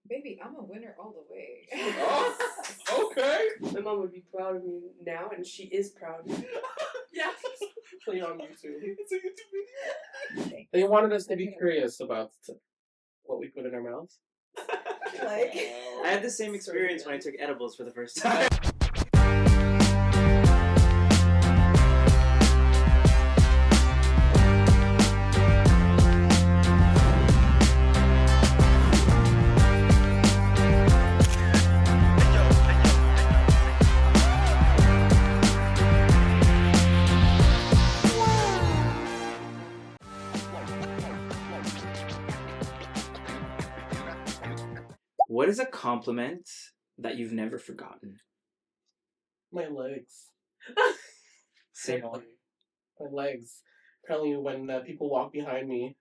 Baby, I'm a winner all the way. Oh, okay. My mom would be proud of me now, and she is proud. Yeah. Play on YouTube. It's a YouTube video. They wanted us to be curious about what we put in our mouths. Like, I had the same experience when I took edibles for the first time. What is a compliment that you've never forgotten? My legs. Say more. My legs. Apparently, when people walk behind me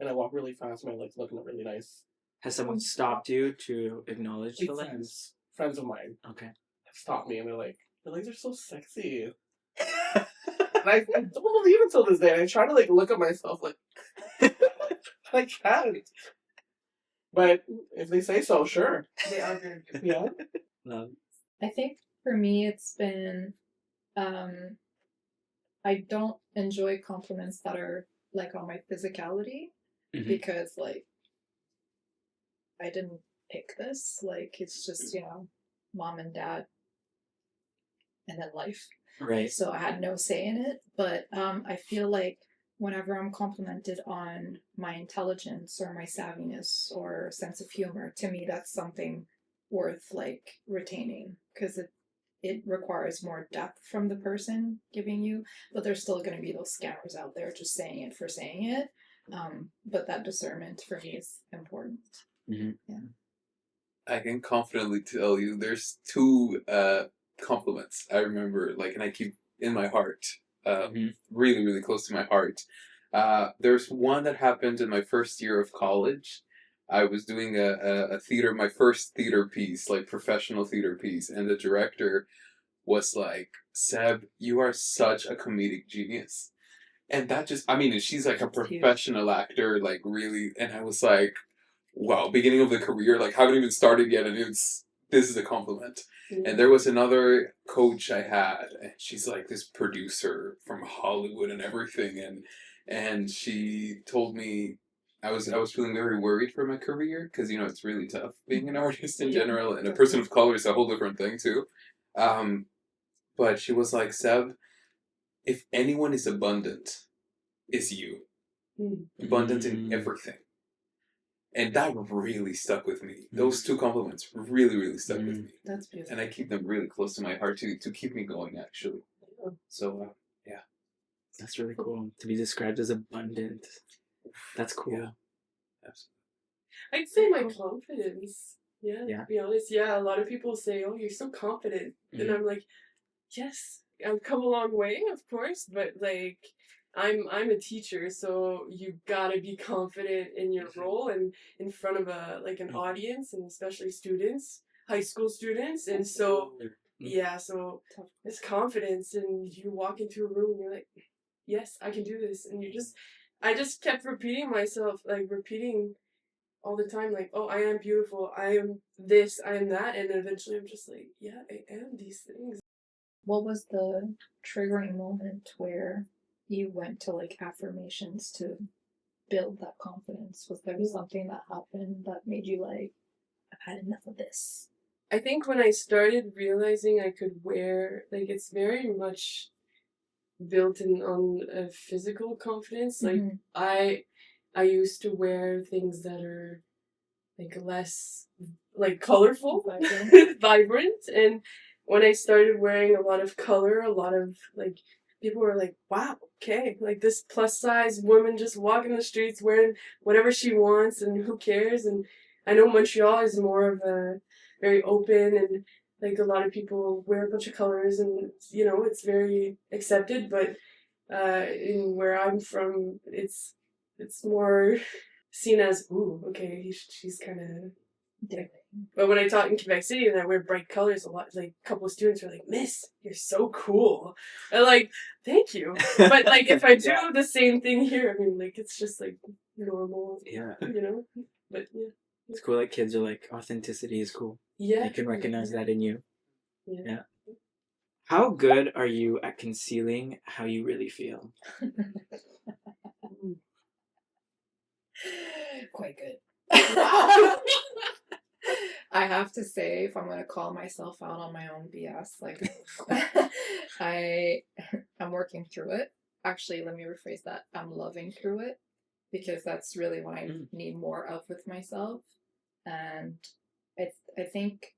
and I walk really fast, my legs look really nice. Has someone stopped you to acknowledge the legs? Friends of mine. Okay. Have stopped me and they're like, "Your legs are so sexy." And I don't believe it till this day. I try to look at myself I can't. But if they say so, sure. They are very good. Yeah. Love. I think for me it's been, I don't enjoy compliments that are on my physicality because I didn't pick this. It's just, mom and dad and then life. Right. So I had no say in it. But I feel like whenever I'm complimented on my intelligence or my savviness or sense of humor, to me that's something worth retaining because it requires more depth from the person giving you, but there's still going to be those scammers out there just saying it for saying it. But that discernment for me is important. Mm-hmm. Yeah. I can confidently tell you there's two compliments I remember, and I keep in my heart, really, really close to my heart. There's one that happened in my first year of college. I was doing a theater, my first theater piece, professional theater piece, and the director was like, "Seb, you are such a comedic genius." And that just, and she's a professional actor, really, and I was like, wow, beginning of the career, haven't even started yet, and this is a compliment. Mm-hmm. And there was another coach I had, and she's this producer from Hollywood and everything, and she told me, I was feeling very worried for my career, because, it's really tough being an artist in general, and a person of color is a whole different thing, too. But she was like, "Seb, if anyone is abundant, it's you. Abundant in everything." And that really stuck with me. Those two compliments really, really stuck with me. That's beautiful. And I keep them really close to my heart to keep me going, actually. So, yeah. That's really cool. To be described as abundant. That's cool. Yeah. Absolutely. I'd say my confidence. Yeah, yeah. To be honest. Yeah, a lot of people say, "Oh, you're so confident." Mm-hmm. And I'm like, yes, I've come a long way, of course, but I'm a teacher, so you gotta be confident in your role and in front of an audience, and especially students, high school students, and so so it's confidence, and you walk into a room and you're like, yes, I can do this, and I just kept repeating myself, repeating all the time, oh, I am beautiful, I am this, I am that, and eventually I'm just yeah, I am these things. What was the triggering moment where you went to affirmations to build that confidence? Was there something that happened that made you I've had enough of this? I think when I started realizing I could wear, it's very much built in on a physical confidence. I used to wear things that are less colorful, vibrant, and when I started wearing a lot of color, a lot of people were like, wow, okay, this plus size woman just walking the streets wearing whatever she wants and who cares. And I know Montreal is more of a very open, and a lot of people wear a bunch of colors, and it's very accepted, but in where I'm from, it's more seen as, ooh, okay, she's kind of different. But when I taught in Quebec City and I wear bright colors a lot, a couple of students were like, "Miss, you're so cool." And thank you. But if I do the same thing here, it's just normal. Yeah. But yeah. It's cool that kids are like, authenticity is cool. Yeah. They can recognize that in you. Yeah. Yeah. How good are you at concealing how you really feel? Quite good. I have to say, if I'm going to call myself out on my own BS, like I'm working through it. Actually, let me rephrase that. I'm loving through it, because that's really what I need more of with myself. And I think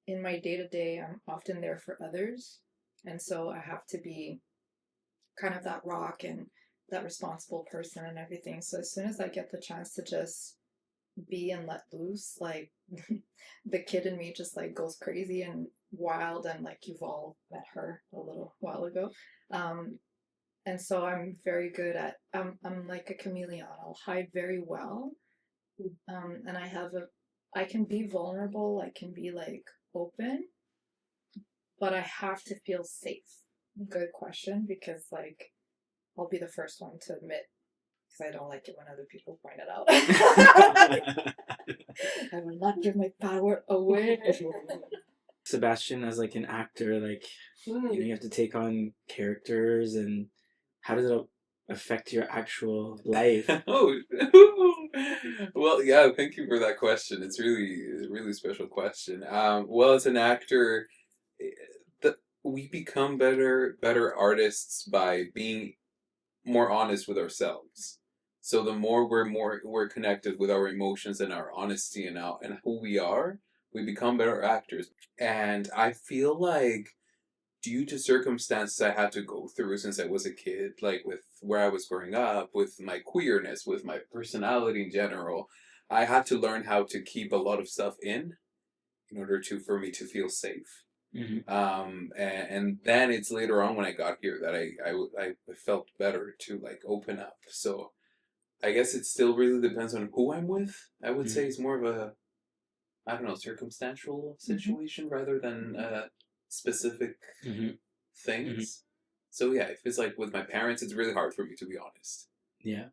in my day-to-day, I'm often there for others. And so I have to be kind of that rock and that responsible person and everything. So as soon as I get the chance to just be and let loose, like the kid in me just like goes crazy and wild, and like you've all met her a little while ago. And so I'm very good at I'm like a chameleon. I'll hide very well. And I can be vulnerable, I can be like open, but I have to feel safe. Good question, because like I'll be the first one to admit, because I don't like it when other people point it out. I will not give my power away. Sebastian, as like an actor, like you have to take on characters, and how does it affect your actual life? Oh, well, yeah. Thank you for that question. It's a really special question. Well, as an actor, we become better artists by being more honest with ourselves. So the more we're connected with our emotions and our honesty and who we are, we become better actors. And I feel like, due to circumstances I had to go through since I was a kid, like with where I was growing up, with my queerness, with my personality in general, I had to learn how to keep a lot of stuff in order for me to feel safe. And then it's later on when I got here that I felt better to like open up. So I guess it still really depends on who I'm with. I would say it's more of a, I don't know, circumstantial situation rather than specific things. So yeah, if it's like with my parents, it's really hard for me, to be honest. Yeah.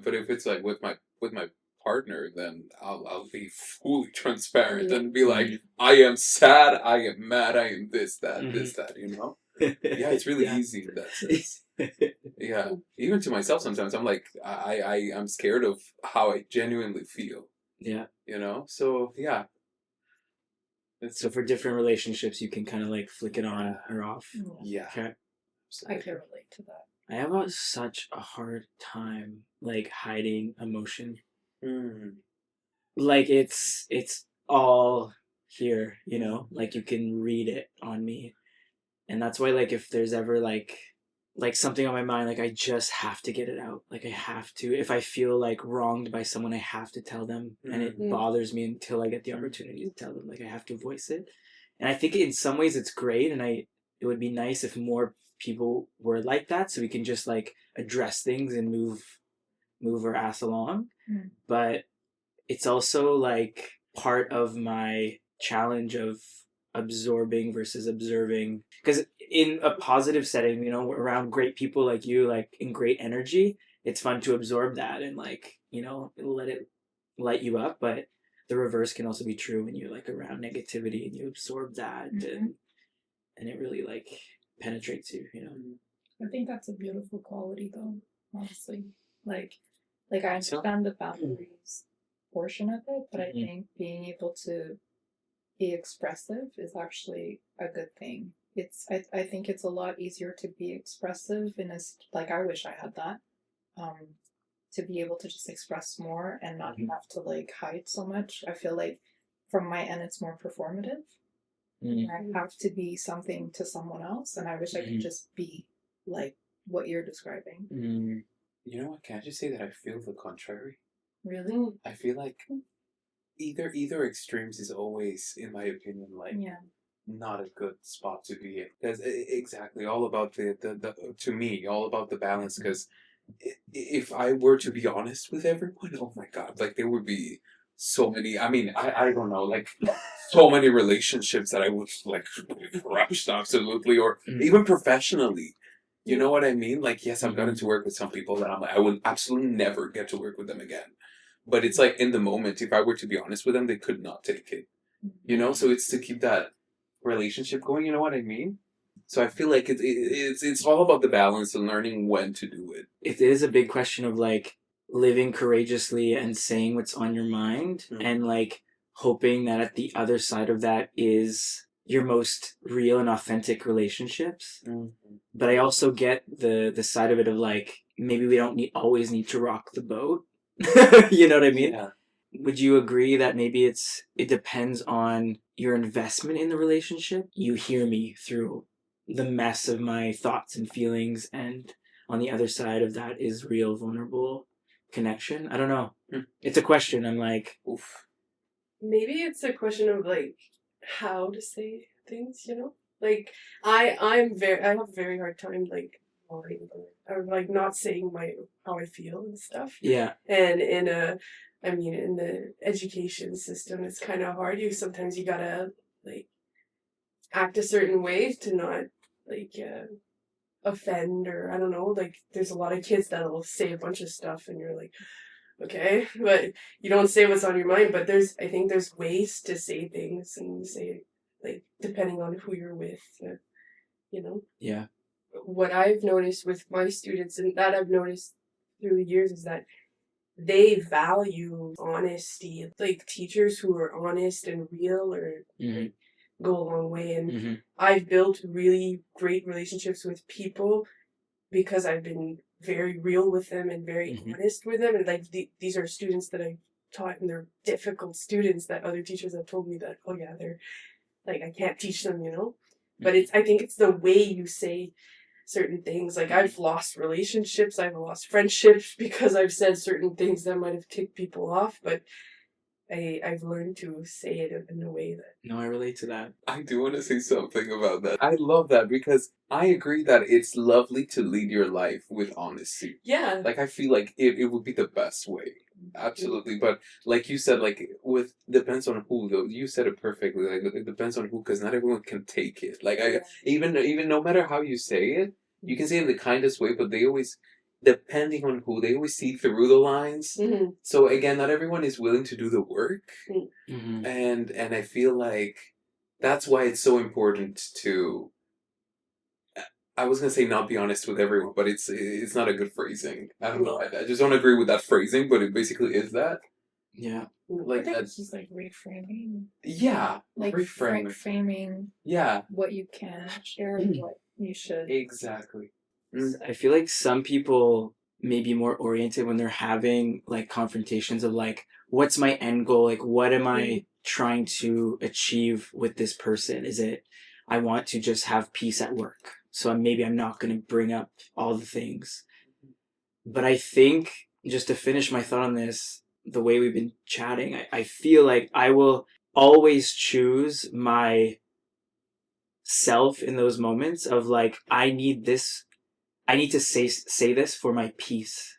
But if it's like with my partner, then I'll be fully transparent and be like, I am sad, I am mad, I am this, that, you know? Yeah, it's really easy in that sense. Yeah. Even to myself sometimes, I'm like, I'm scared of how I genuinely feel. Yeah. You know? So, yeah. So for different relationships, you can kind of like flick it on or off. Yeah. Okay. I can relate to that. I have such a hard time like hiding emotion. Like it's all here, you know? Like you can read it on me. And that's why like if there's ever like something on my mind, like I just have to get it out. Like I have to. If I feel like wronged by someone, I have to tell them. And it bothers me until I get the opportunity to tell them. Like I have to voice it. And I think in some ways it's great, and it would be nice if more people were like that, so we can just like address things and move our ass along. But it's also like part of my challenge of absorbing versus observing, because in a positive setting, you know, around great people like you, like in great energy, it's fun to absorb that and like, you know, let it light you up. But the reverse can also be true when you're like around negativity and you absorb that, and it really like penetrates you, you know. I think that's a beautiful quality though, honestly. Like I understand the boundaries portion of it, but I think being able to be expressive is actually a good thing. I think it's a lot easier to be expressive like I wish I had that. To be able to just express more and not have to like hide so much. I feel like from my end it's more performative. I have to be something to someone else, and I wish I could just be like what you're describing. You know what? Can I just say that I feel the contrary? Really? I feel like either extremes is always, in my opinion, like not a good spot to be in. Because exactly, all about the to me, all about the balance. Because if I were to be honest with everyone, oh my god, like there would be so many. I mean, I don't know, like so many relationships that I would like crushed absolutely, or even professionally. You know what I mean? Like, yes, I've gotten to work with some people that I'm like, I would absolutely never get to work with them again. But it's like in the moment, if I were to be honest with them, they could not take it. You know, so it's to keep that relationship going. You know what I mean? So I feel like it's all about the balance and learning when to do it. It is a big question of like living courageously and saying what's on your mind, and like hoping that at the other side of that is your most real and authentic relationships. But I also get the side of it of like, maybe we don't always need to rock the boat. You know what I mean? Yeah. Would you agree that maybe it depends on your investment in the relationship? You hear me through the mess of my thoughts and feelings, and on the other side of that is real vulnerable connection. I don't know. It's a question. I'm like, oof. Maybe it's a question of like how to say things, you know? Like I have a very hard time like lying or like not saying how I feel and stuff. Yeah. And in the education system it's kind of hard. Sometimes you gotta like act a certain way to not like offend, or I don't know, like there's a lot of kids that'll say a bunch of stuff and you're like, okay, but you don't say what's on your mind. But I think there's ways to say things, and say like depending on who you're with, you know. Yeah. What I've noticed with my students, and that I've noticed through the years, is that they value honesty. Like teachers who are honest and real, or like, go a long way. And I've built really great relationships with people because I've been very real with them and very honest with them. And like these are students that I've taught, and they're difficult students that other teachers have told me that, oh yeah, they're like, I can't teach them, you know. But I think it's the way you say certain things. Like I've lost relationships, I've lost friendships because I've said certain things that might have ticked people off, but I've learned to say it in a way that... No, I relate to that. I do want to say something about that. I love that because I agree that it's lovely to lead your life with honesty. Yeah. Like I feel like it would be the best way. Absolutely. But like you said, like depends on who though. You said it perfectly. Like it depends on who, because not everyone can take it. Like even no matter how you say it, you can say it in the kindest way, but they always, depending on who, they always see through the lines. So again, not everyone is willing to do the work. And I feel like that's why it's so important to, I was going to say not be honest with everyone, but it's not a good phrasing. I don't know. I just don't agree with that phrasing, but it basically is that. Yeah. Like I think it's just like reframing. Yeah. Like framing. Yeah. What you can share and what you should. Exactly. I feel like some people may be more oriented when they're having like confrontations of like, what's my end goal? Like, what am I trying to achieve with this person? Is it, I want to just have peace at work, so maybe I'm not going to bring up all the things. But I think, just to finish my thought on this, the way we've been chatting, I feel like I will always choose my self in those moments of like, I need to say this for my peace,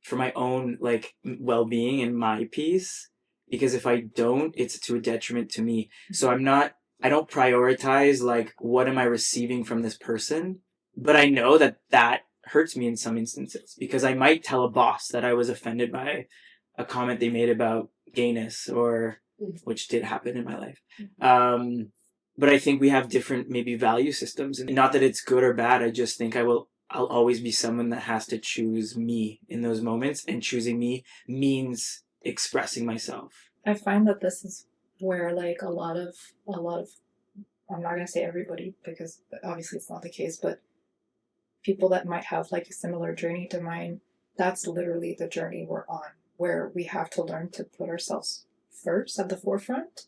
for my own like well-being and my peace, because if I don't, it's to a detriment to me. So I don't prioritize like, what am I receiving from this person? But I know that hurts me in some instances, because I might tell a boss that I was offended by a comment they made about gayness, or which did happen in my life. But I think we have different maybe value systems, and not that it's good or bad. I just think I'll always be someone that has to choose me in those moments, and choosing me means expressing myself. I find that this is where like a lot of I'm not going to say everybody, because obviously it's not the case, but people that might have like a similar journey to mine, that's literally the journey we're on, where we have to learn to put ourselves first at the forefront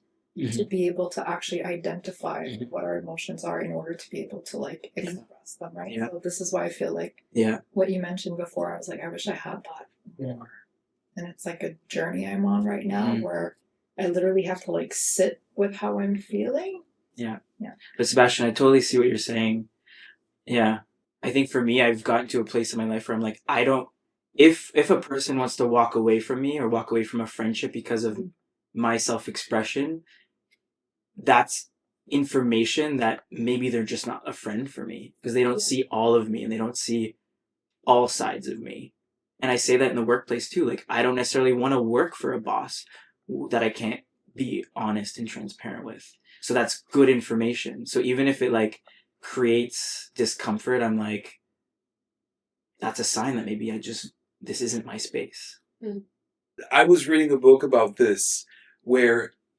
to be able to actually identify what our emotions are in order to be able to like express them, right? Yeah. So this is why I feel like what you mentioned before, I was like, I wish I had that more. And it's like a journey I'm on right now where I literally have to like sit with how I'm feeling. Yeah. But Sebastian, I totally see what you're saying. Yeah. I think for me, I've gotten to a place in my life where I'm like, I don't, if a person wants to walk away from me or walk away from a friendship because of my self-expression, that's information that maybe they're just not a friend for me, because they don't see all of me and they don't see all sides of me. And I say that in the workplace too. Like, I don't necessarily want to work for a boss that I can't be honest and transparent with. So that's good information. So even if it like creates discomfort, I'm like, that's a sign that maybe this isn't my space. I was reading a book about this,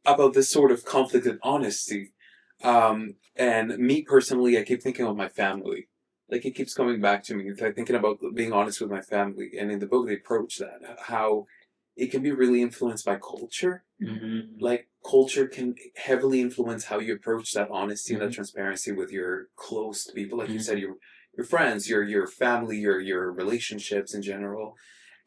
about this sort of conflict and honesty. And me personally, I keep thinking of my family. Like, it keeps coming back to me. It's like thinking about being honest with my family. And in the book, they approach that, how it can be really influenced by culture. Mm-hmm. Like, culture can heavily influence how you approach that honesty and that transparency with your close people. Like you said, your friends, your family, your relationships in general.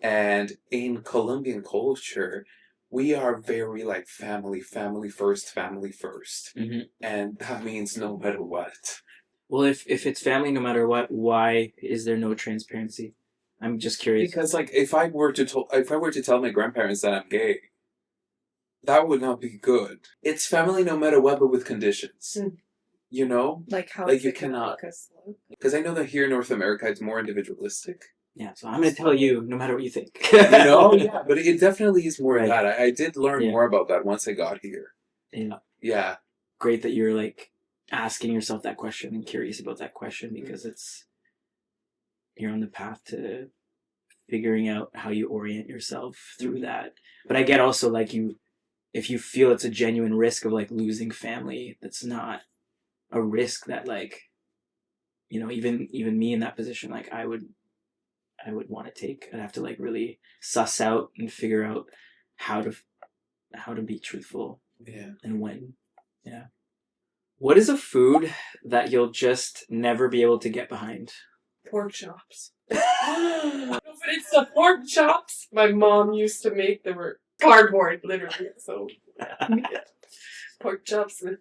And in Colombian culture, we are very like family first. Mm-hmm. And that means no matter what. Well, if it's family, no matter what, why is there no transparency? I'm just curious. Because like if I were to tell my grandparents that I'm gay, that would not be good. It's family no matter what, but with conditions. You know? Like how like you cannot. Because I know that here in North America it's more individualistic. Yeah, so I'm going to tell you no matter what you think. You know? Yeah, but it definitely is more Right. that. I did learn more about that once I got here. Yeah. Yeah. Great that you're like asking yourself that question and curious about that question, because you're on the path to figuring out how you orient yourself through that. But I get also like if you feel it's a genuine risk of like losing family, that's not a risk that like, you know, even me in that position, like I would want to take. I'd have to like really suss out and figure out how to be truthful. Yeah. And when. Yeah. What is a food that you'll just never be able to get behind? Pork chops. But it's the pork chops my mom used to make. They were cardboard, literally. So pork chops with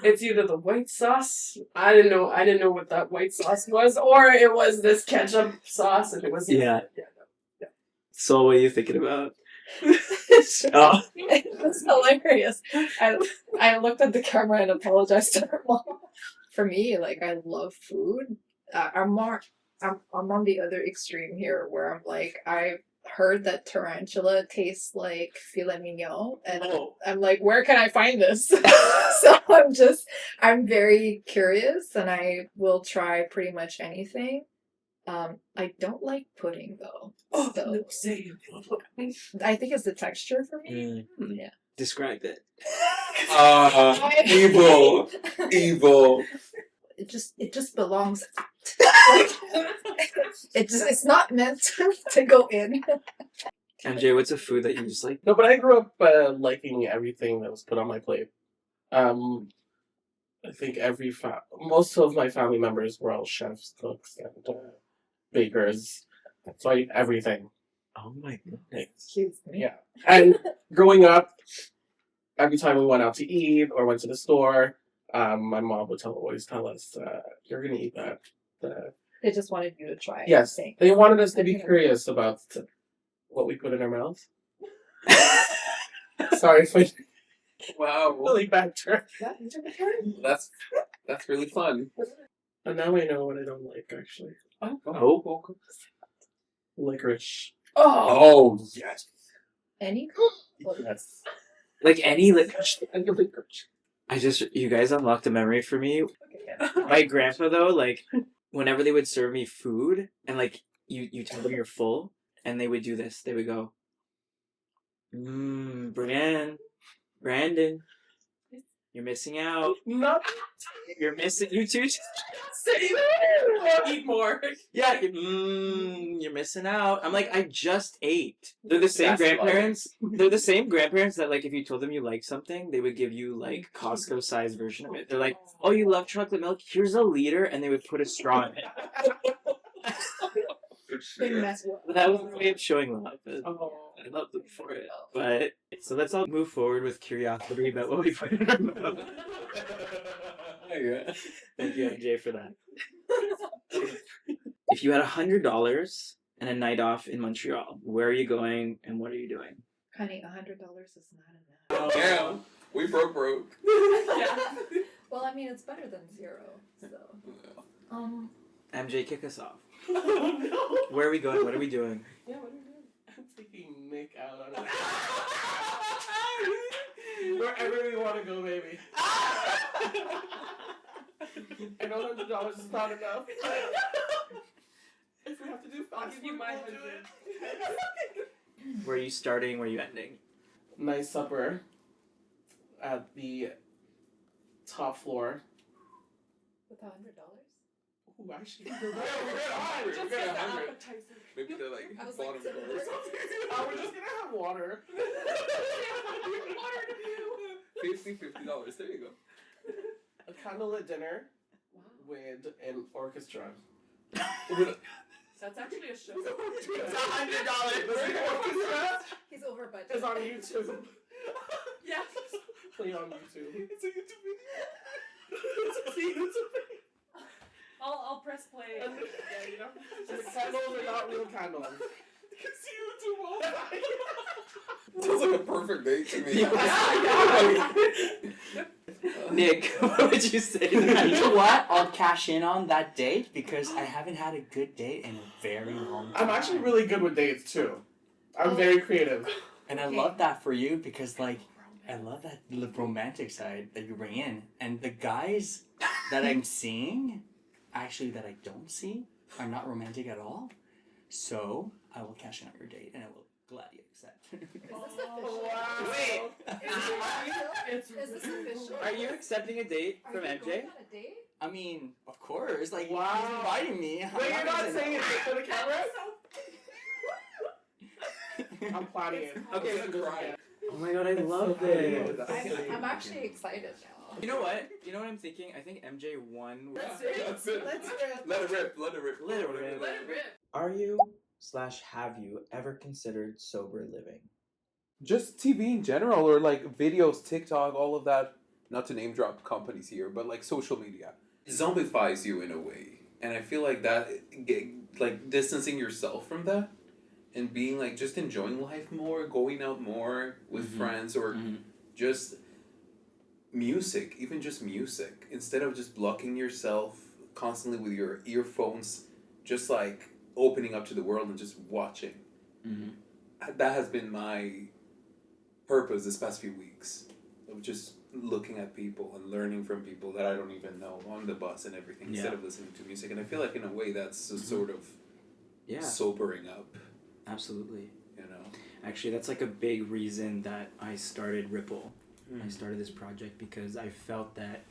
it's either the white sauce. I didn't know what that white sauce was, or it was this ketchup sauce, and it was Yeah. So what are you thinking about? Oh. It's hilarious. I looked at the camera and apologized to her mom. For me, like, I love food. I'm on the other extreme here, where I'm like, I've heard that tarantula tastes like filet mignon, and I'm like, where can I find this? So I'm very curious, and I will try pretty much anything. I don't like pudding though. No, same. I think it's the texture for me. Yeah. Describe it. Evil. It just belongs out. It's not meant to go in. MJ, what's a food that you just like? No, but I grew up liking everything that was put on my plate. I think most of my family members were all chefs, cooks, and bakers. So I ate everything. Oh my goodness. Excuse me. Yeah. And growing up, every time we went out to eat or went to the store, my mom would always tell us, you're going to eat that. They just wanted you to try. Yes. They wanted us to be curious about what we put in our mouths. Sorry if I... Wow. Really bad turn. That's really fun. And now I know what I don't like, actually. Oh. Licorice. Oh, yes. Any? Yes. Like any licorice. Licorice. You guys unlocked a memory for me. My grandpa though, like whenever they would serve me food and like you tell them you're full and they would do this, they would go, Brandon, you're missing out. Not You're missing. You too. say that. Eat more. Yeah. You're missing out. I'm like, I just ate. They're the same That's grandparents. They're the same grandparents that like if you told them you like something, they would give you like Costco sized version of it. They're like, oh, you love chocolate milk? Here's a liter, and they would put a straw in it. That was their way of showing love. I love them for it. But so let's all move forward with curiosity about what we put in our mouth. Thank you, MJ, for that. If you had $100 and a night off in Montreal, where are you going and what are you doing? Honey, $100 is not enough. Yeah, we broke. Yeah. Well, I mean, it's better than zero. So, MJ, kick us off. Oh, no. Where are we going? What are we doing? Yeah, what are you doing? I'm taking Nick out on it. Wherever we want to go, baby. I know $100 is not enough. If we have to do I'll fast give you food, my we'll do 100. it. Where are you starting? Where are you ending? Nice supper at the top floor. With $100? Ooh, actually, we're good. We're good. 100. Just We're good. get the 100. appetizer. Maybe they're like I was like, bottom so- floor or something. We're just gonna have water. $50. There you go. A candlelit dinner Wow. with an orchestra. That's actually a show. It's $100. The orchestra He's over budget. is on YouTube. Yeah. Play on YouTube. It's a YouTube video. It's a YouTube video. I'll press play. And Yeah, you know. the candles are not real candles. It's YouTube all Sounds like a perfect date to me. Nick, what would you say to that? You know what? I'll cash in on that date because I haven't had a good date in a very long time. I'm actually really good with dates too. I'm very creative. And I love that for you because, like, I love that romantic side that you bring in. And the guys that I'm seeing, actually, that I don't see, are not romantic at all. So I will cash in on your date and I will gladly accept. Is this Oh, official? wow. Wait. Is this official? Are you accepting a date Are from you MJ? going on a date? I mean, of course, like, Wow. he's inviting me. Wait, you're not saying it to the camera? So I'm planning it. Okay, I'm gonna cry. Oh my god, I love this. I'm actually excited now. You know what? You know what I'm thinking? I think MJ won. That's it. That's it. Let's rip. Let it rip. Let it rip. Let it rip. Let it rip. Are you / have you ever considered sober living? Just TV in general, or like videos, TikTok, all of that. Not to name drop companies here, but like social media zombifies you in a way, and I feel like that, like distancing yourself from that, and being like just enjoying life more, going out more with friends, or just music, even just music, instead of just blocking yourself constantly with your earphones, just like opening up to the world and just watching. That has been my purpose this past few weeks, of just looking at people and learning from people that I don't even know on the bus and everything, instead of listening to music. And I feel like in a way that's a sort of sobering up, Absolutely. you know. Actually, that's like a big reason that I started Ripple. I started this project because I felt that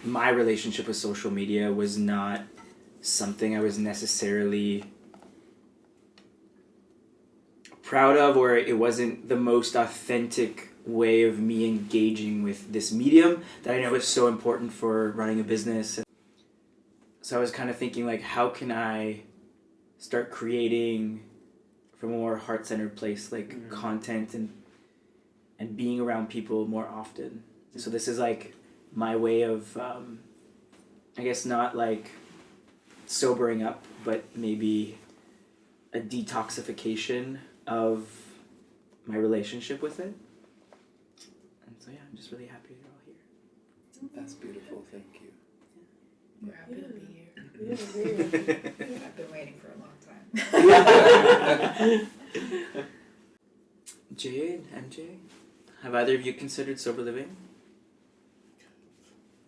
my relationship with social media was not something I was necessarily proud of, or it wasn't the most authentic way of me engaging with this medium that I know is so important for running a business. So I was kind of thinking, like, how can I start creating from a more heart-centered place, like content and being around people more often. So this is like my way of, I guess not like sobering up, but maybe a detoxification of my relationship with it. And so yeah, I'm just really happy you're all here. That's beautiful. Thank you. We're happy to be here. Yeah. I've been waiting for a long time. Jade, MJ, have either of you considered sober living?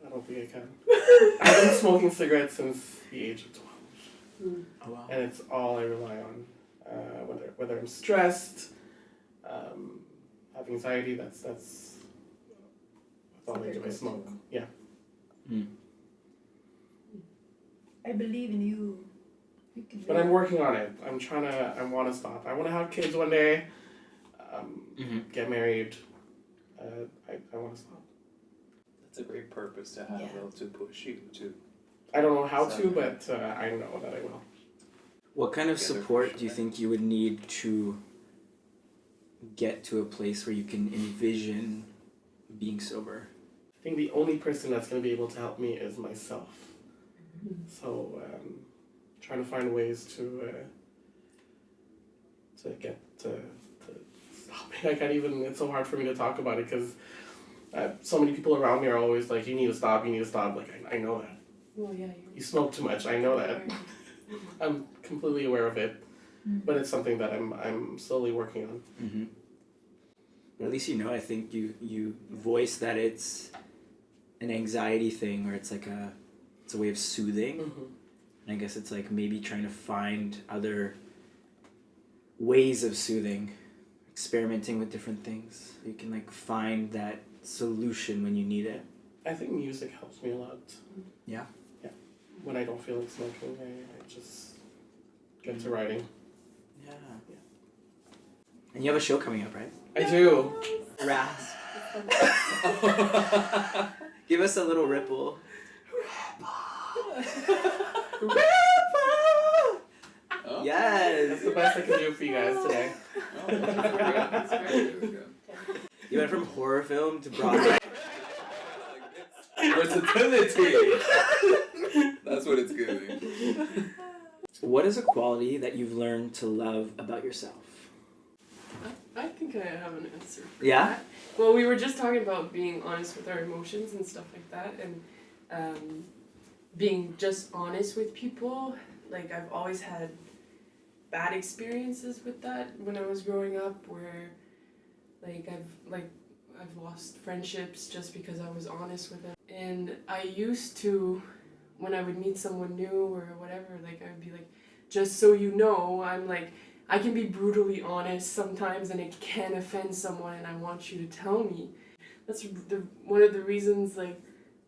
I don't think I can. I've been smoking cigarettes since the age of 12. Oh wow. And it's all I rely on. Whether I'm stressed, have anxiety, that's all I do. I smoke. Yeah. I believe in you. You can But I'm working on it. I want to stop. I want to have kids one day, get married. I want to stop. That's a great purpose to have, though, to push you to. I don't know how to, but I know that I will. What kind of Together for support sure. do you think you would need to get to a place where you can envision being sober? I think the only person that's going to be able to help me is myself. So, trying to find ways to get to stopping. I can't even. It's so hard for me to talk about it because so many people around me are always like, "You need to stop. You need to stop." Like I know that. Well, yeah. You smoke too much. I know that. I'm completely aware of it, but it's something that I'm slowly working on. Mm-hmm. But at least I think you voice that it's an anxiety thing, or it's a way of soothing. Mm-hmm. And I guess it's like maybe trying to find other ways of soothing, experimenting with different things. You can like find that solution when you need it. I think music helps me a lot. Yeah? Yeah. When I don't feel like smoking, I just get to writing. Yeah. And you have a show coming up, right? I do. Rasp. Give us a little ripple. Oh? Yes! That's the best I can do for you guys today. Oh, that's very good. You went from horror film to Broadway. Versatility! That's what it's giving. What is a quality that you've learned to love about yourself? I think I have an answer for Yeah? that. Well, we were just talking about being honest with our emotions and stuff like that, and being just honest with people. Like, I've always had bad experiences with that when I was growing up, where I've lost friendships just because I was honest with them. And I used to, when I would meet someone new or whatever, like, I would be like, just so you know, I can be brutally honest sometimes, and it can offend someone, and I want you to tell me. That's one of the reasons, like,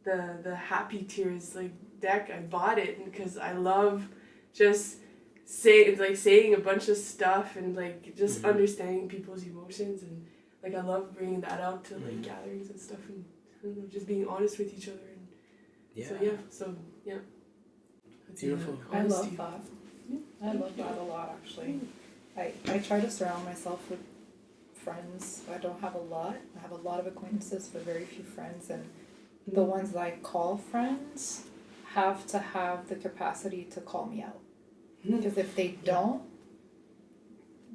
the Happy Tears, like, deck, I bought it because I love just saying a bunch of stuff and, like, just understanding people's emotions, and, like, I love bringing that out to, like, gatherings and stuff, and I don't know, just being honest with each other. And so yeah. That's Beautiful. I love that. I love that a lot, actually. I try to surround myself with friends. I don't have a lot. I have a lot of acquaintances, but very few friends. And the ones that I call friends have to have the capacity to call me out. Because if they don't,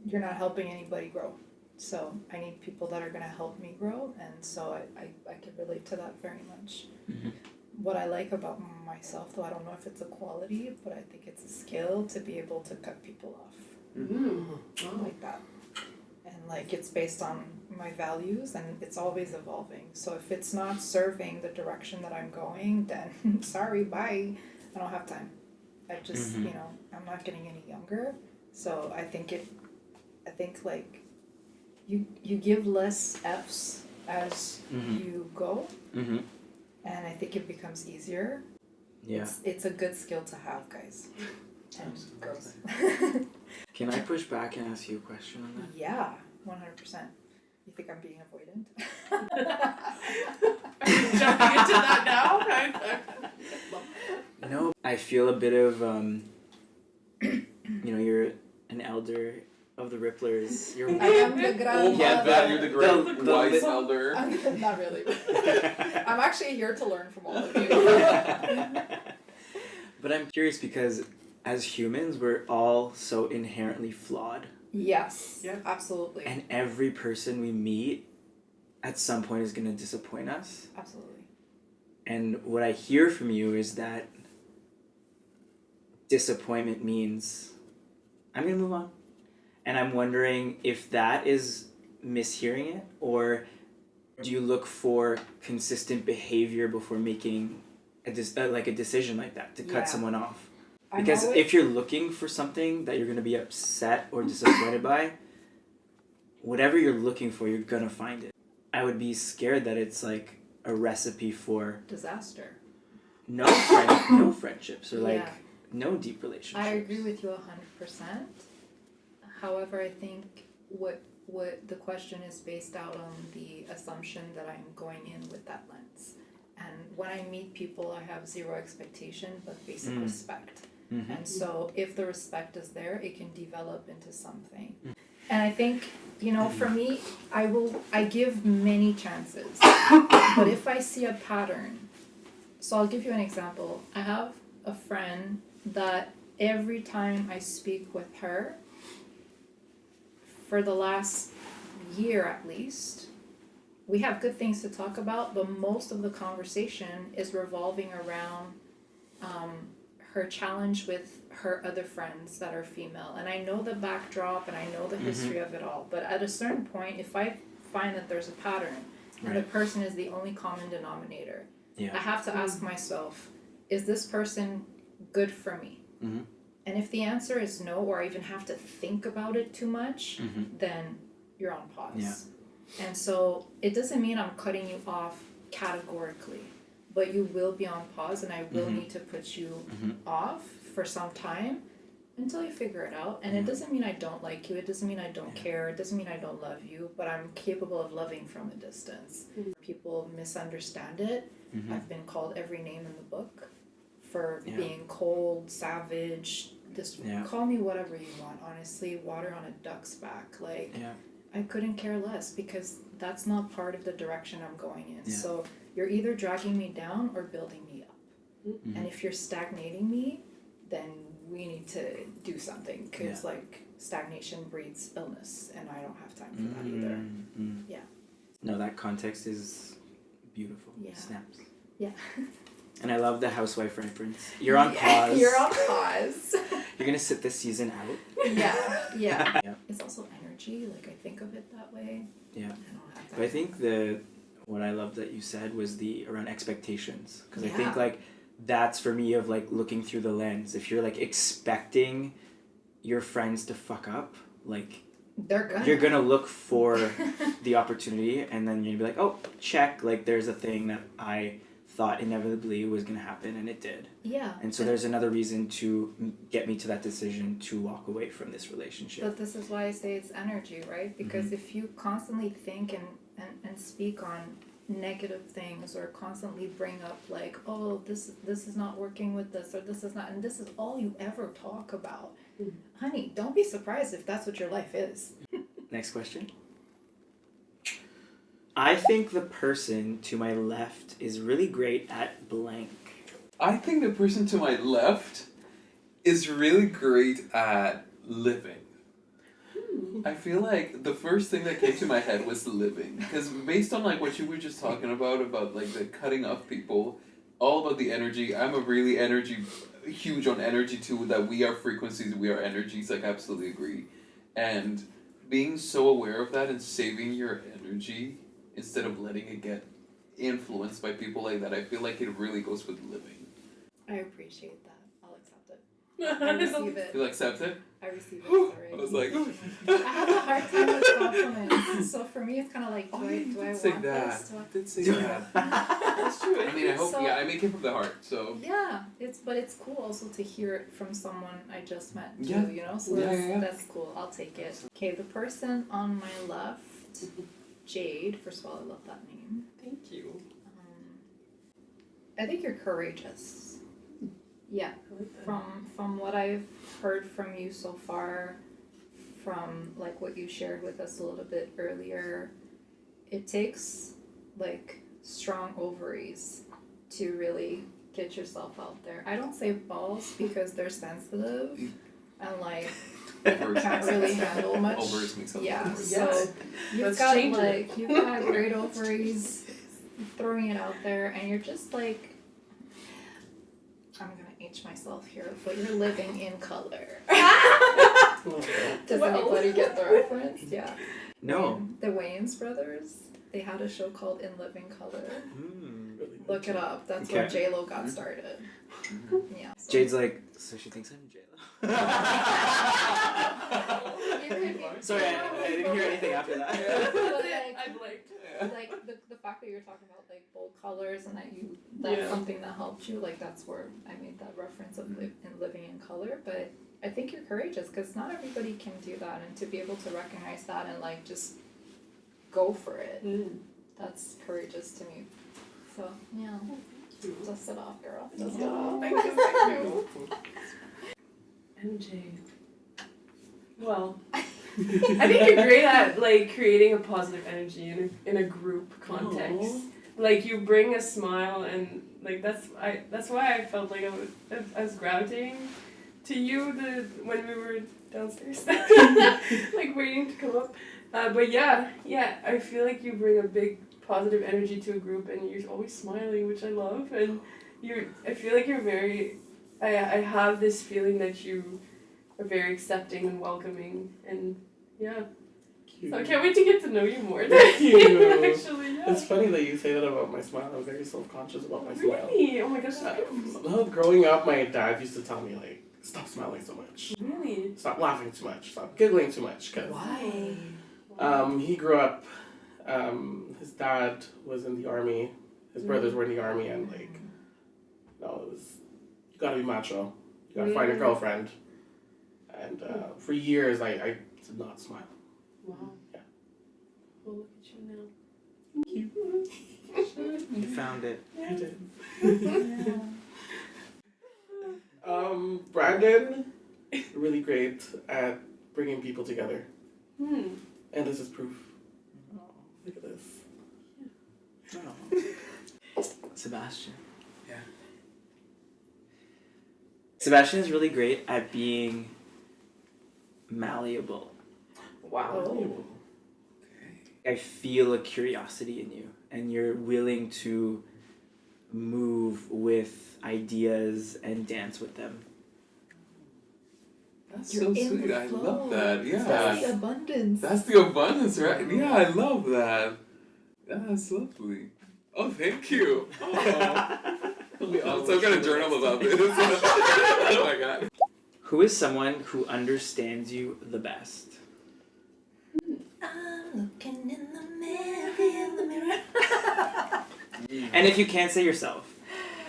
you're not helping anybody grow. So I need people that are going to help me grow. And so I can relate to that very much. Mm-hmm. What I like about myself, though, I don't know if it's a quality, but I think it's a skill to be able to cut people off. Like that. And like it's based on my values, and it's always evolving. So if it's not serving the direction that I'm going, then sorry, bye. I don't have time. I just I'm not getting any younger. So I think like you give less F's as you go, and I think it becomes easier. Yeah. It's a good skill to have, guys and girls. Can I push back and ask you a question on that? Yeah, 100%. You think I'm being avoidant? Are you jumping into that now? No, I feel a bit of you're an elder of the Ripplers. You're I am the grandmother. Yeah, that you're the great The- wise elder. Not really. I'm actually here to learn from all of you. But I'm curious because as humans, we're all so inherently flawed. Yes. Yeah. Absolutely. And every person we meet at some point is going to disappoint us. Absolutely. And what I hear from you is that disappointment means I'm going to move on. And I'm wondering if that is mishearing it, or do you look for consistent behavior before making a decision like that to cut someone off? Because if you're looking for something that you're going to be upset or disappointed by, whatever you're looking for, you're going to find it. I would be scared that it's like a recipe for disaster. No friendships or like no deep relationships. I agree with you 100%. However, I think what the question is based out on the assumption that I'm going in with that lens. And when I meet people, I have zero expectation, but basic respect. Mm-hmm. And so if the respect is there, it can develop into something. And I think, for me, I give many chances. But if I see a pattern, so I'll give you an example. I have a friend that every time I speak with her, for the last year at least, we have good things to talk about, but most of the conversation is revolving around her challenge with her other friends that are female, and I know the backdrop and I know the history of it all, but at a certain point, if I find that there's a pattern and the person is the only common denominator, I have to ask myself, is this person good for me? And if the answer is no, or I even have to think about it too much, then you're on pause. And so it doesn't mean I'm cutting you off categorically, but you will be on pause, and I will need to put you off for some time until you figure it out. And it doesn't mean I don't like you, it doesn't mean I don't care, it doesn't mean I don't love you, but I'm capable of loving from a distance. People misunderstand it. I've been called every name in the book for being cold, savage, call me whatever you want, honestly, water on a duck's back, like I couldn't care less, because that's not part of the direction I'm going in. So you're either dragging me down or building me up. And if you're stagnating me, then we need to do something, because like stagnation breeds illness, and I don't have time for that either. No, that context is beautiful. Snaps. Yeah. And I love the housewife reference. You're on pause. You're on pause. You're gonna sit this season out. Yeah. It's also energy, like I think of it that way. Yeah. I don't have that. But I think what I loved that you said was around expectations, because I think like that's for me of like looking through the lens. If you're like expecting your friends to fuck up, like you're gonna look for the opportunity, and then you're gonna be like, oh, check, like there's a thing that I thought inevitably was gonna happen, and it did. And so there's another reason to get me to that decision to walk away from this relationship. But this is why I say it's energy, right? Because if you constantly think and speak on negative things, or constantly bring up like, oh, this is not working with this, or this is not, and this is all you ever talk about, honey, don't be surprised if that's what your life is. Next question. I think the person to my left is really great at blank. I think the person to my left is really great at living. I feel like the first thing that came to my head was living, because based on like what you were just talking about like the cutting off people, all about the energy. I'm a really huge on energy too, that we are frequencies, we are energies, like I absolutely agree. And being so aware of that and saving your energy instead of letting it get influenced by people like that, I feel like it really goes with living. I appreciate that. I'll accept it. I receive it. You'll accept it? I receive it. Sorry. I was like, I have a hard time with compliments, so for me it's kind of like, do I want say this? that. Do I... Did say that. That's true. I mean, I hope. So, I make it from the heart. So. Yeah, it's cool also to hear it from someone I just met too. Yeah. You know, so that's cool. I'll take it. Okay, the person on my left, Jade. First of all, I love that name. Thank you. I think you're courageous. Yeah. I like that. From what I've heard from you so far, from like what you shared with us a little bit earlier, it takes like strong ovaries to really get yourself out there. I don't say balls because they're sensitive and like can't really handle much. Ovaries makes sense. Yeah. Yes. So you've Let's you've got great ovaries, throwing it out there, and you're just like, I'm gonna H myself here, but you're living in color. Does anybody get the reference? Yeah. No. The Wayans brothers, they had a show called In Living Color. Look it up. That's where J-Lo got started. Yeah. So. Jade's like, so she thinks I'm J-Lo. Sorry, I didn't hear anything after that. I'm like the fact that you're talking about like bold colors and that's something that helped you, like that's where I made that reference of living in color. But I think you're courageous because not everybody can do that, and to be able to recognize that and like just go for it, that's courageous to me. So yeah, dust it off, girl. Dust it off. Thank you. MJ. Well, I think you're great at like creating a positive energy in a group context. Aww. Like you bring a smile, and like that's why I felt like I was gravitating to you when we were downstairs, like waiting to come up. But yeah, I feel like you bring a big positive energy to a group, and you're always smiling, which I love. And I feel like you're very I have this feeling that you are very accepting and welcoming, and yeah. Cute. So I can't wait to get to know you more. Thank you. Actually, yeah. It's funny that you say that about my smile. I'm very self-conscious about my smile. Really? Oh my gosh, that's beautiful. Well, growing up, my dad used to tell me, like, stop smiling so much. Really? Stop laughing too much. Stop giggling too much. Cause, Why? he grew up, his dad was in the army. His brothers were in the army, and, like, no, it was, you gotta be macho. You gotta find a girlfriend. And for years, I did not smile. Wow. Yeah. Well, look at you now. You found it. I did. Brandon, really great at bringing people together. Hmm. And this is proof. Oh, look at this. Oh. Sebastian. Yeah. Sebastian is really great at being malleable. Wow. Oh. I feel a curiosity in you, and you're willing to move with ideas and dance with them. That's You're so in sweet. the I flow. love that. Yeah. That's the abundance. That's the abundance, right? Yeah, I love that. That's lovely. Oh, thank you. Oh. I'm so gonna journal about this. Oh my god. Who is someone who understands you the best? I'm looking in the mirror. And if you can't say yourself.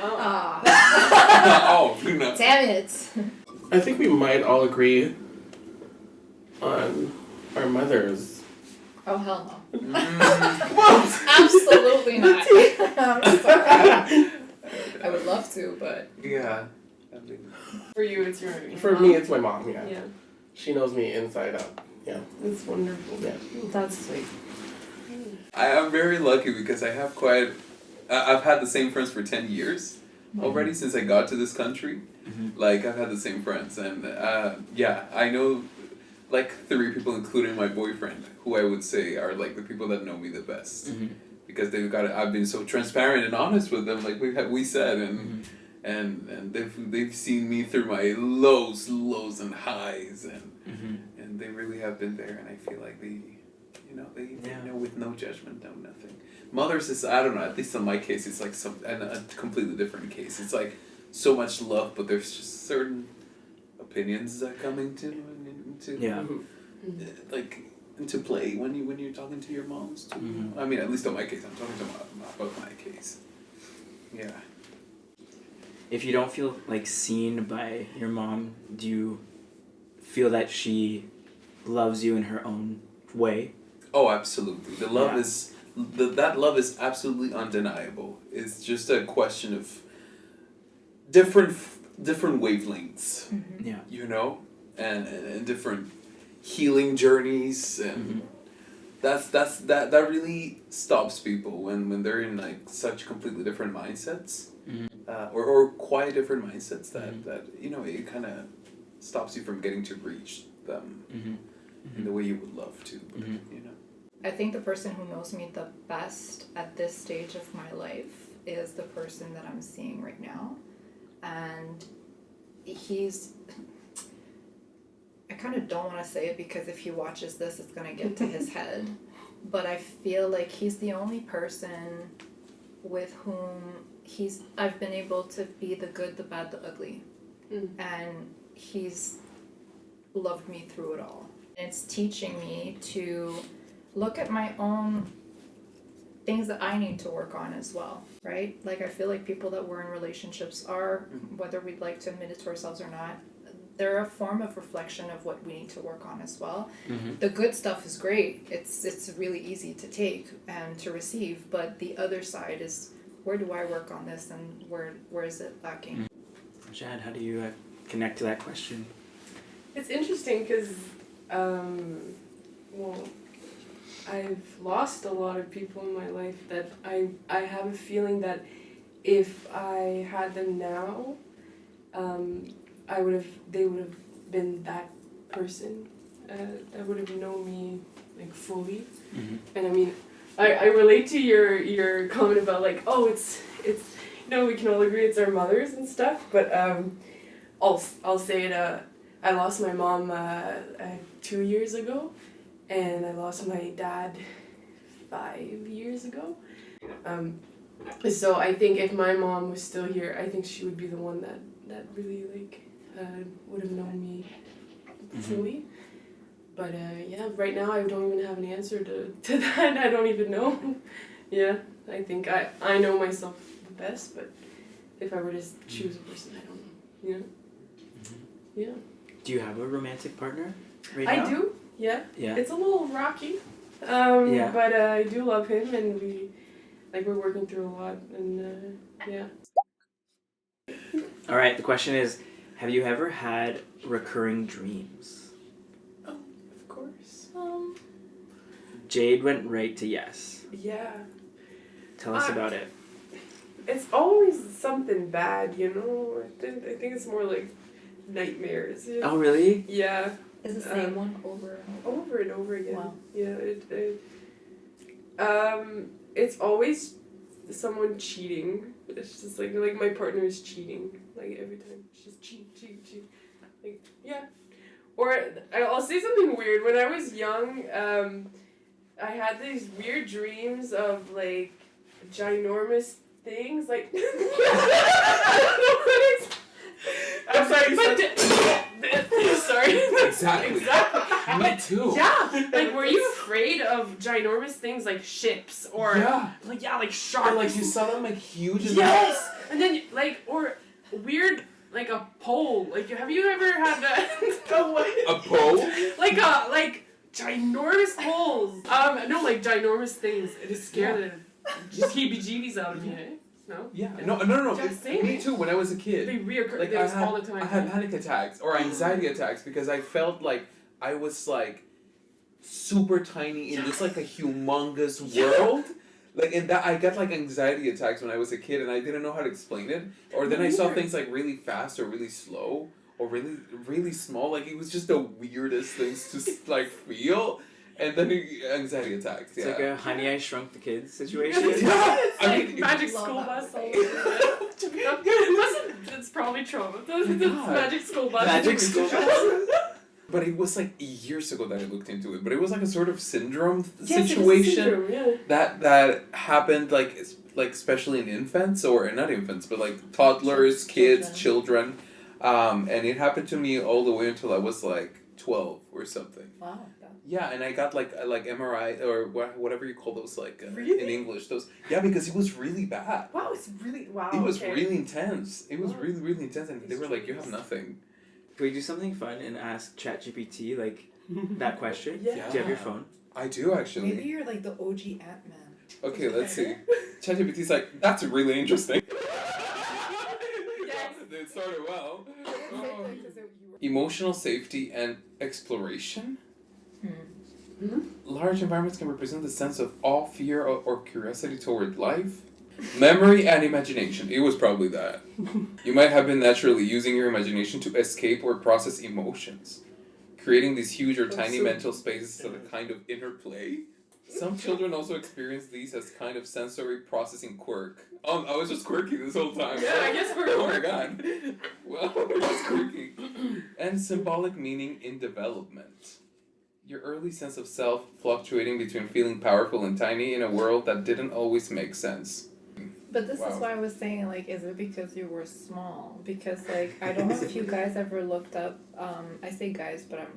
Oh. Oh, no. Damn it. I think we might all agree on our mothers. Oh, hell no. Mm, Absolutely not. I'm sorry. I would love to, but yeah. I mean, For you, it's your. For me, it's my mom, yeah. Yeah. She knows me inside out. Yeah. That's wonderful. Yeah. that's sweet. I am very lucky because I have quite. I've had the same friends for 10 years already since I got to this country. Mhm. Like, I've had the same friends. And yeah, I know like 3 people, including my boyfriend, who I would say are like the people that know me the best. Mm-hmm. Because I've been so transparent and honest with them, like we said, and Mm-hmm. and they've seen me through my lows and highs, and Mm-hmm. and they really have been there, and I feel like they Yeah. know with no judgment, no nothing. Mothers is, I don't know, at least in my case, it's like a completely different case. It's like so much love, but there's just certain opinions that come into Yeah. like into play when you're talking to your moms too. Mhm. I mean, at least in my case, I'm talking about my case. Yeah. If you don't feel like seen by your mom, do you feel that she loves you in her own way? Oh, absolutely. The love Yeah. is that love is absolutely undeniable. It's just a question of different wavelengths, Yeah. you know, and different healing journeys, and that really stops people when they're in like such completely different mindsets, Mhm. or quite different mindsets that Mhm. that it kind of stops you from getting to reach them Mm-hmm. in the way you would love to, but, Mhm. you know. I think the person who knows me the best at this stage of my life is the person that I'm seeing right now. And he's. I kind of don't want to say it because if he watches this, it's going to get to his head. But I feel like he's the only person with whom I've been able to be the good, the bad, the ugly. Mm. And he's loved me through it all. It's teaching me to look at my own things that I need to work on as well, right? Like, I feel like people that we're in relationships are, whether we'd like to admit it to ourselves or not, they're a form of reflection of what we need to work on as well. Mm-hmm. The good stuff is great. It's really easy to take and to receive, but the other side is, where do I work on this, and where is it lacking? Jade, how do you connect to that question? It's interesting because, well, I've lost a lot of people in my life that I have a feeling that if I had them now, they would have been that person that would have known me like fully. Mm-hmm. And I mean, I relate to your comment about like, oh, it's we can all agree it's our mothers and stuff, but I'll say it. I lost my mom 2 years ago, and I lost my dad 5 years ago. So I think if my mom was still here, I think she would be the one that really like would have known me fully. But yeah, right now I don't even have an answer to that. I don't even know. Yeah, I think I know myself the best, but if I were to choose a person, I don't know. Yeah. Do you have a romantic partner right I now? do. Yeah. Yeah. It's a little rocky. Yeah. But I do love him, and we're working through a lot, and yeah. All right. The question is, have you ever had recurring dreams? Oh, of course. Jade went right to yes. Yeah. Tell us about it. It's always something bad, you know. I think it's more like nightmares. Yeah. Oh, really? Yeah. Is the same one over and over? Over and over again. Wow. Yeah. It's always someone cheating. It's just like my partner is cheating. Like every time, it's just cheat. Like yeah. Or I'll say something weird. When I was young, I had these weird dreams of like ginormous things. Like I don't know what it's. I'm sorry. Sorry. Exactly. Exactly. Me too. Yeah. Like, were you afraid of ginormous things like ships or Yeah. like sharks? Or like you saw them like huge. And Yes. And then like or weird like a pole. Like have you ever had a pole. like ginormous poles? No, like ginormous things. It is scared the heebie-jeebies out of me. Eh? No. Yeah. No. Just saying. Me too. When I was a kid. They reoccur. Like They was all the time. I had panic attacks or anxiety attacks because I felt like I was like super tiny in this like a humongous world. Like and that I got like anxiety attacks when I was a kid and I didn't know how to explain it. Or then I saw things like really fast or really slow or really small. Like it was just the weirdest things to like feel. And then anxiety attacks. It's Yeah. like a Honey, I Shrunk the Kids situation. Yeah. It's I like mean, magic love school that bus song. all over. It's probably traumatizing. It's God. magic school bus. Magic school bus. But it was like years ago that I looked into it. But it was like a sort of syndrome Yes, situation syndrome, yeah. that happened like especially in infants or not infants but like toddlers, kids, children, and it happened to me all the way until I was like 12 or something. Wow. Yeah, and I got like MRI or whatever you call those like Really? in English those. Yeah, because it was really bad. Wow, it's really wow. It was okay. really intense. It was Wow. really intense, and they were like, "You have nothing." Can we do something fun and ask ChatGPT like that question? Yeah. Do you have your phone? I do actually. Maybe you're like the OG Ant-Man. Okay, let's see. ChatGPT's like, that's really interesting. Yes. It started well. Oh. Emotional safety and exploration. Large environments can represent the sense of awe, fear, or curiosity toward life. Memory and imagination. It was probably that. You might have been naturally using your imagination to escape or process emotions. Creating these huge or tiny mental spaces as a kind of interplay. Some children also experience these as kind of sensory processing quirk. I was just quirky this whole time. Yeah, I guess we're Oh my god. Well, it's quirky. And symbolic meaning in development. Your early sense of self fluctuating between feeling powerful and tiny in a world that didn't always make sense. But this Wow. is why I was saying, like, is it because you were small? Because, like, I don't know if you guys ever looked up, I say guys, but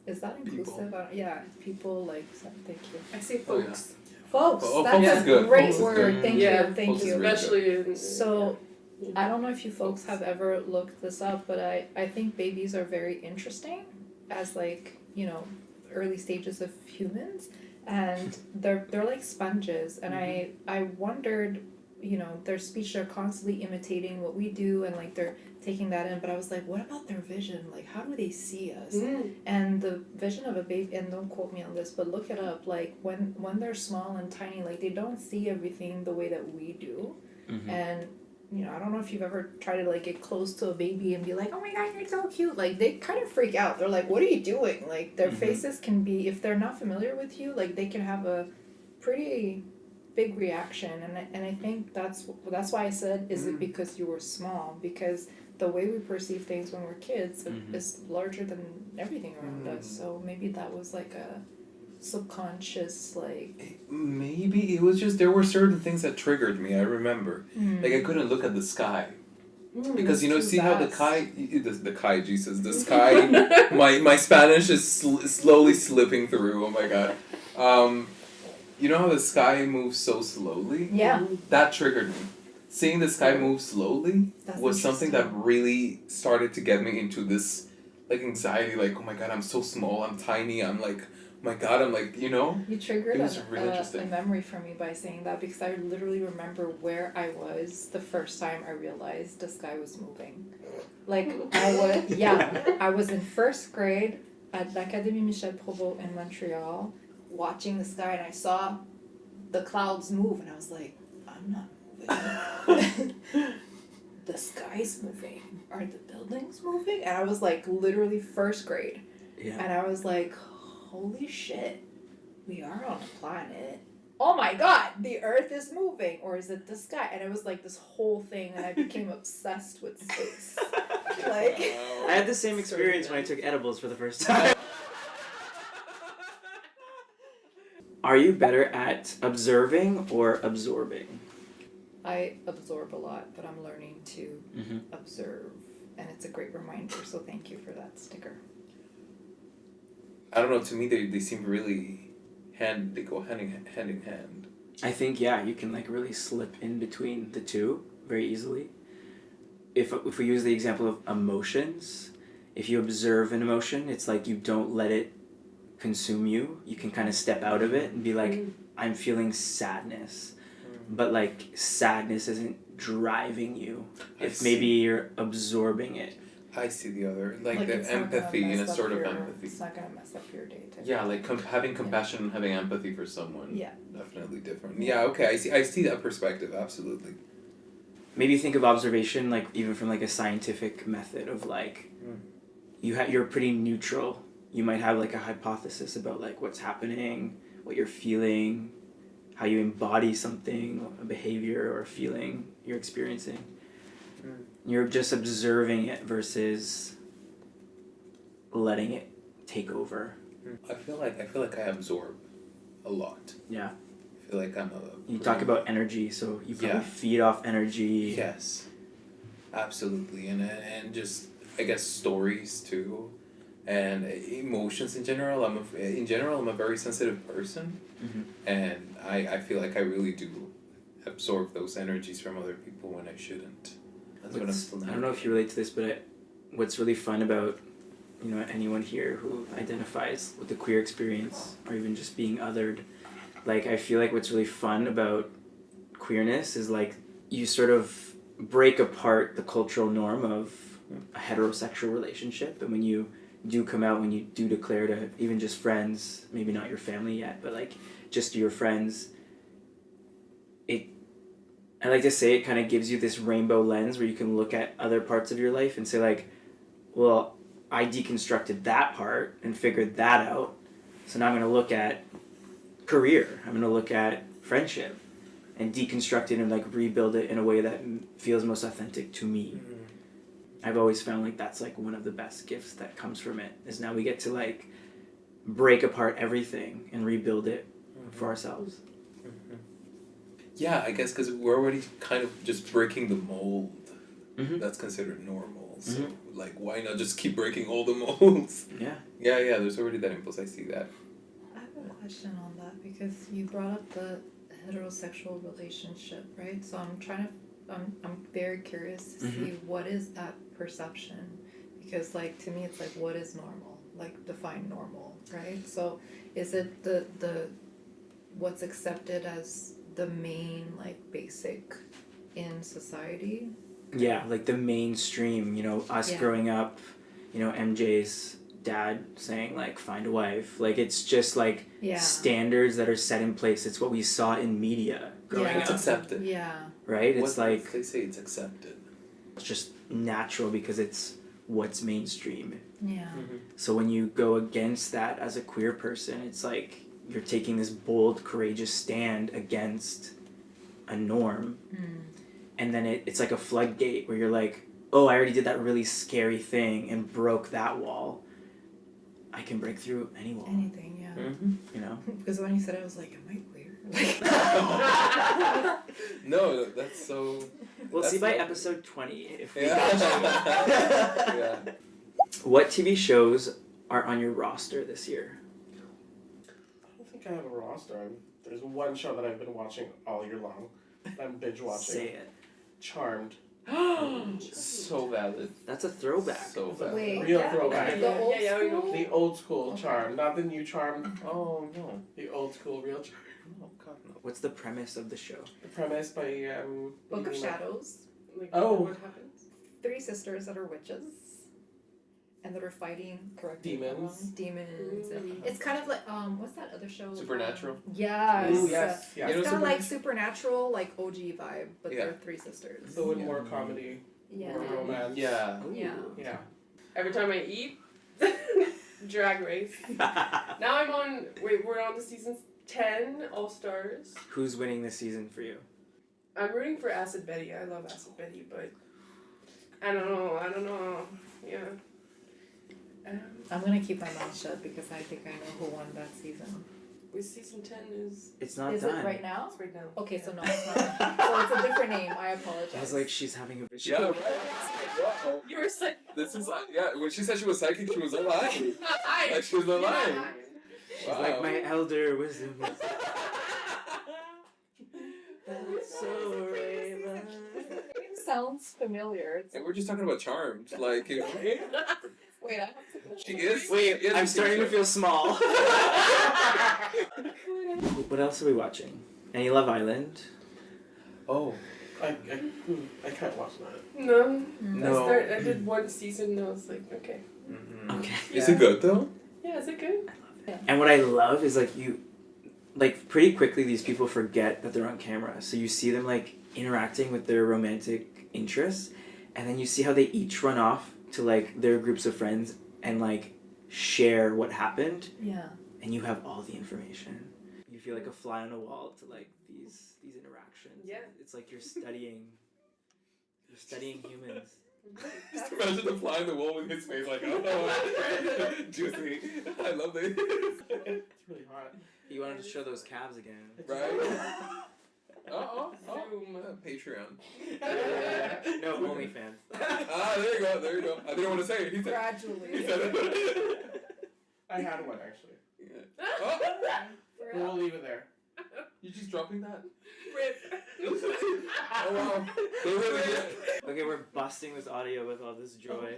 is that inclusive? Yeah, people, like, thank you. I say Oh, yeah. folks. Folks, Oh, that's folks is a good. great Folks is word. good. Thank Yeah, you, thank folks is you. really good. Especially in So, I don't know if you folks have ever looked this up, but I think babies are very interesting as, like, you know, early stages of humans, and they're like sponges, and I wondered, you know, their speech, they're constantly imitating what we do, and like they're taking that in, but I was like, what about their vision? Like, how do they see us? And the vision of a baby, and don't quote me on this, but look it up, like when they're small and tiny, like they don't see everything the way that we do. And you know, I don't know if you've ever tried to like get close to a baby and be like, oh my god, you're so cute. Like they kind of freak out. They're like, what are you doing? Like their faces can be, if they're not familiar with you, like they can have a pretty big reaction, and I think that's why I said, is it because you were small? Because the way we perceive things when we're kids is larger than everything around us. So maybe that was like a subconscious, like, maybe it was just there were certain things that triggered me. I remember, like I couldn't look at the sky. Because see how the sky, my Spanish is slowly slipping through. Oh my god, you know how the sky moves so slowly? Yeah. That triggered me. Seeing the sky move slowly was something that really started to get me into this like anxiety. Like, oh my god, I'm so small. I'm tiny. I'm like, oh my god, I'm like, You triggered it was really a interesting. memory for me by saying that, because I literally remember where I was the first time I realized the sky was moving. Like, I was in first grade at l'Académie Michel Provost in Montreal, watching the sky, and I saw the clouds move, and I was like, I'm not moving. The sky's moving. Are the buildings moving? And I was like literally first grade. Yeah. And I was like, holy shit, we are on a planet. Oh my god, the earth is moving, or is it the sky? And it was like this whole thing, and I became obsessed with space. Like, I had the same experience when I took edibles for the first time. Are you better at observing or absorbing? I absorb a lot, but I'm learning to observe, and it's a great reminder, so thank you for that sticker. I don't know. To me, they seem really they go hand in hand. I think you can like really slip in between the two very easily. If we use the example of emotions, if you observe an emotion, it's like you don't let it consume you. You can kind of step out of it and be like, I'm feeling sadness. But like sadness isn't driving you. If maybe you're absorbing it. I see the other, like the empathy and a sort of empathy. It's not gonna mess up your day. Yeah, like having compassion and having empathy for someone. Yeah. Definitely different. Yeah, okay, I see that perspective, absolutely. Maybe think of observation like even from like a scientific method of like, you're pretty neutral. You might have like a hypothesis about like what's happening, what you're feeling, how you embody something, a behavior or a feeling you're experiencing. You're just observing it versus letting it take over. I feel like I absorb a lot. Yeah. I feel like I'm a... You talk about energy, so you probably feed off energy. Yes. Absolutely. And just, I guess, stories too. And emotions in general. I'm a very sensitive person. And I feel like I really do absorb those energies from other people when I shouldn't. That's what I'm still I don't know if you relate to this, but what's really fun about anyone here who identifies with the queer experience or even just being othered, like I feel like what's really fun about queerness is like you sort of break apart the cultural norm of a heterosexual relationship, and when you do come out, when you do declare to even just friends, maybe not your family yet, but like just your friends, I like to say it kind of gives you this rainbow lens where you can look at other parts of your life and say like, well, I deconstructed that part and figured that out, so now I'm going to look at career, I'm going to look at friendship and deconstruct it and like rebuild it in a way that feels most authentic to me. I've always found like that's like one of the best gifts that comes from it, is now we get to like break apart everything and rebuild it for ourselves. Yeah, I guess because we're already kind of just breaking the mold that's considered normal. So, like, why not just keep breaking all the molds? Yeah. Yeah, there's already that impulse. I see that. I have a question on that, because you brought up the heterosexual relationship, right? So I'm very curious to see what is that perception, because like to me it's like, what is normal? Like, define normal, right? So is it the what's accepted as the main like basic in society? Yeah, like the mainstream, us growing up, MJ's dad saying like find a wife, like it's just like standards that are set in place. It's what we saw in media growing up. It's accepted. Right? It's like they say it's accepted. It's just natural because it's what's mainstream. Yeah. So when you go against that as a queer person, it's like you're taking this bold, courageous stand against a norm, and then it's like a floodgate where you're like, oh, I already did that really scary thing and broke that wall. I can break through any wall. Anything, yeah. You know? Because when you said it, I was like, am I weird? No, that's so. We'll That's see by not- episode 20 if we Yeah. Yeah. What TV shows are on your roster this year? I don't think I have a roster. There's one show that I've been watching all year long. I'm binge watching. Say it. Charmed. So valid. That's a throwback. So valid. Wait, Real yeah, throwback. The old we know. school? The old school Okay. Charmed, not the new Charmed. Oh no. The old school real Charmed. Oh god no. What's the premise of the show? The premise by Book of Shadows. Like, Oh. what happens? 3 sisters that are witches. And that are fighting, correct me if I'm Demons. wrong, demons. And it's kind of like, what's that other show? Supernatural? Yes. Ooh, yes. Yeah. You know It's kind of like Supernatural? Supernatural, like OG vibe, but Yeah. they're 3 sisters. So in more comedy, Yeah. more romance. Yeah. Yeah. Yeah. Every time I eat, Drag Race. Now we're on to season 10, All Stars. Who's winning this season for you? I'm rooting for Acid Betty. I love Acid Betty, but I don't know. Yeah. I'm gonna keep my mouth shut because I think I know who won that season. With season 10 is It's not Is done. it right now? it's right now. Okay, so no, it's not. So it's a different name. I apologize. I was like, she's having a vision. Yeah. Right. Wow. You were saying This is yeah. When she said she was psychic, she was alive. Like she was Yeah. alive. She's like, my elder wisdom is so raven. Sounds familiar. And we're just talking about Charmed, like you know. Wait, I have to. She is. Wait, she is I'm a starting to teacher. feel small. What else are we watching? Any Love Island? Oh. I can't watch that. No. No. I did one season and I was like, okay. Mm-hmm. Okay. Is it good though? Yeah, is it good? And what I love is like pretty quickly these people forget that they're on camera. So you see them like interacting with their romantic interests, and then you see how they each run off to like their groups of friends and like share what happened, Yeah. and you have all the information. You feel like a fly on a wall to like these interactions. Yeah. It's like you're studying humans. Just imagine the fly in the wall with his face like, oh, juicy. I love this. It's really hot. You wanted to show those calves again. Right? Oh, Zoom. Patreon. No, OnlyFans. There you go. I didn't want to say it. He said, Gradually. he said it. I had one actually. Yeah. Oh, We'll leave it there. you just dropping that? Rip. Oh wow. They really did. Okay, we're busting this audio with all this joy.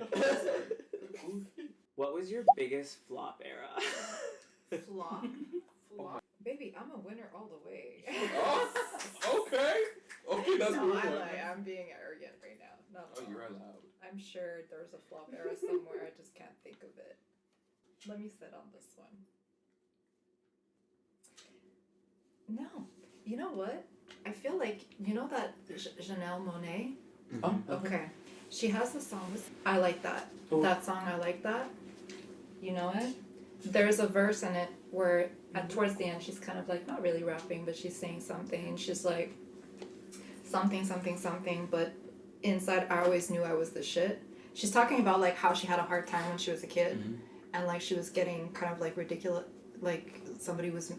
What was your biggest flop era? Flop. Baby, I'm a winner all the way. Oh, okay, that's no, what I we want. lie. I'm being arrogant right now. Not at Oh, all. you're allowed. I'm sure there's a flop era somewhere. I just can't think of it. Let me sit on this one. No. You know what? I feel like, you know that Janelle Monáe? Oh, Okay. She has a song. I like that. Oh. That song, I like that. You know it? There's a verse in it where towards the end she's kind of like, not really rapping, but she's saying something. And she's like, something, something, something. But inside, I always knew I was the shit. She's talking about like how she had a hard time when she was a kid. Mhm. And like she was getting kind of like ridiculous. Like somebody was...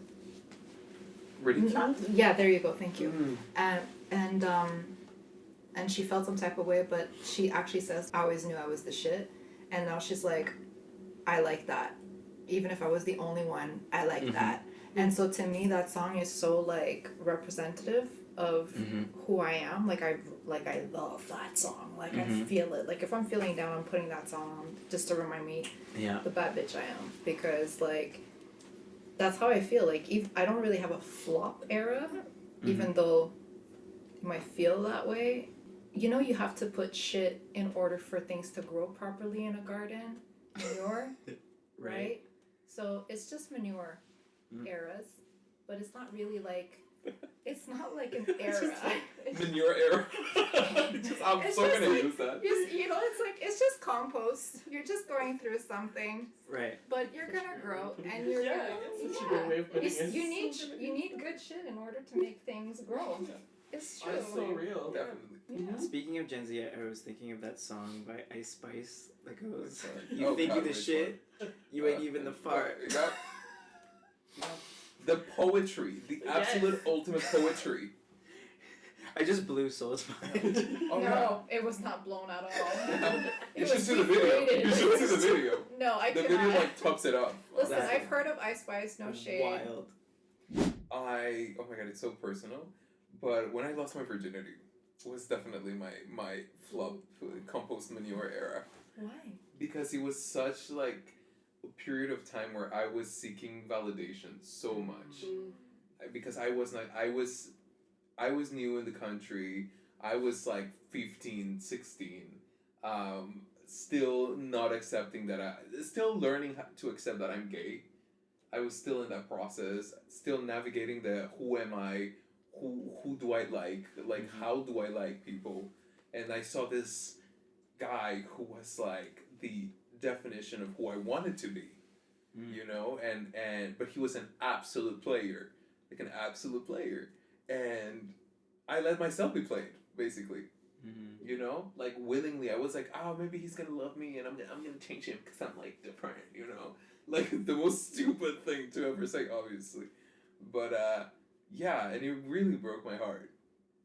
Ridiculous. Yeah, there you go. Thank you. Mm. And she felt some type of way, but she actually says, I always knew I was the shit. And now she's like, I like that. Even if I was the only one, I like that. And so to me, that song is so like representative of who I am. Like I love that song. Like I feel it. Like if I'm feeling down, I'm putting that song on just to remind me the bad bitch I am. Because like, that's how I feel. Like I don't really have a flop era, even though you might feel that way. You know, you have to put shit in order for things to grow properly in a garden. Manure, right? So it's just manure eras, but it's not really like, it's not like an era. manure era. I'm It's so just gonna like- use that. it's like it's just compost. You're just going through something, Right. but you're gonna grow, and you're Yeah, gonna. that's such a great way of putting it. You need good shit in order to make things grow. It's true. That's so real. Definitely. Yeah. Speaking of Gen Z, I was thinking of that song by Ice Spice that goes, Oh, "You think God, you the which shit, you ain't even the fart." Yeah. The poetry, the absolute ultimate poetry. I just blew Soul's mind. Oh, No, it was not blown at all. You It should was see the video. recreated. You should see the video. No, I The cannot. video like tops it up. Listen, That's- I've heard of Ice Spice, no shade. Wild. Oh my god, it's so personal. But when I lost my virginity, it was definitely my flop compost manure era. Why? Because it was such like a period of time where I was seeking validation so much. Because I was new in the country. I was like 15, 16. Still not accepting that still learning to accept that I'm gay. I was still in that process, still navigating the who am I, who do I like how do I like people. And I saw this guy who was like the definition of who I wanted to be. You know, and but he was an absolute player. Like an absolute player. And I let myself be played, basically. You know, like willingly. I was like, oh, maybe he's gonna love me, and I'm gonna change him because I'm like different. You know, like the most stupid thing to ever say, obviously. But yeah, and it really broke my heart.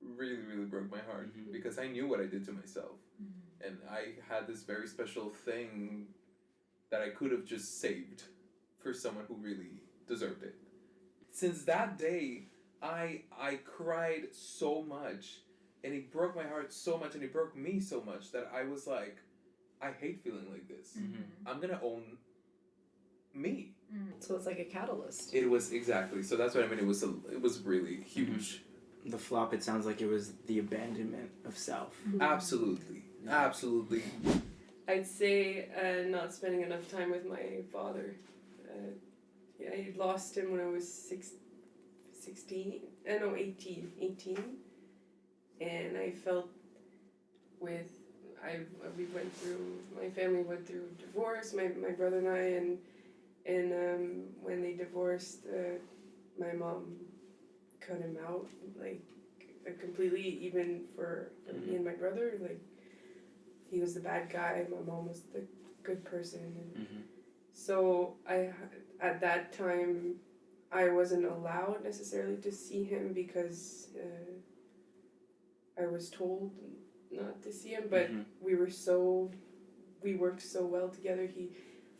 Really, really broke my heart because I knew what I did to myself, and I had this very special thing that I could have just saved for someone who really deserved it. Since that day, I cried so much, and it broke my heart so much, and it broke me so much that I was like, I hate feeling like this. I'm gonna own me. So it's like a catalyst. It was exactly. So that's what I mean. It was really huge. The flop, it sounds like it was the abandonment of self. Absolutely, absolutely. I'd say not spending enough time with my father. Yeah, I lost him when I was 16. No, 18. And I felt we went through, my family went through divorce, my brother and I, and when they divorced, my mom cut him out, like, completely, even for me and my brother, like, he was the bad guy, my mom was the good person, and so at that time, I wasn't allowed necessarily to see him because I was told not to see him, but we worked so well together.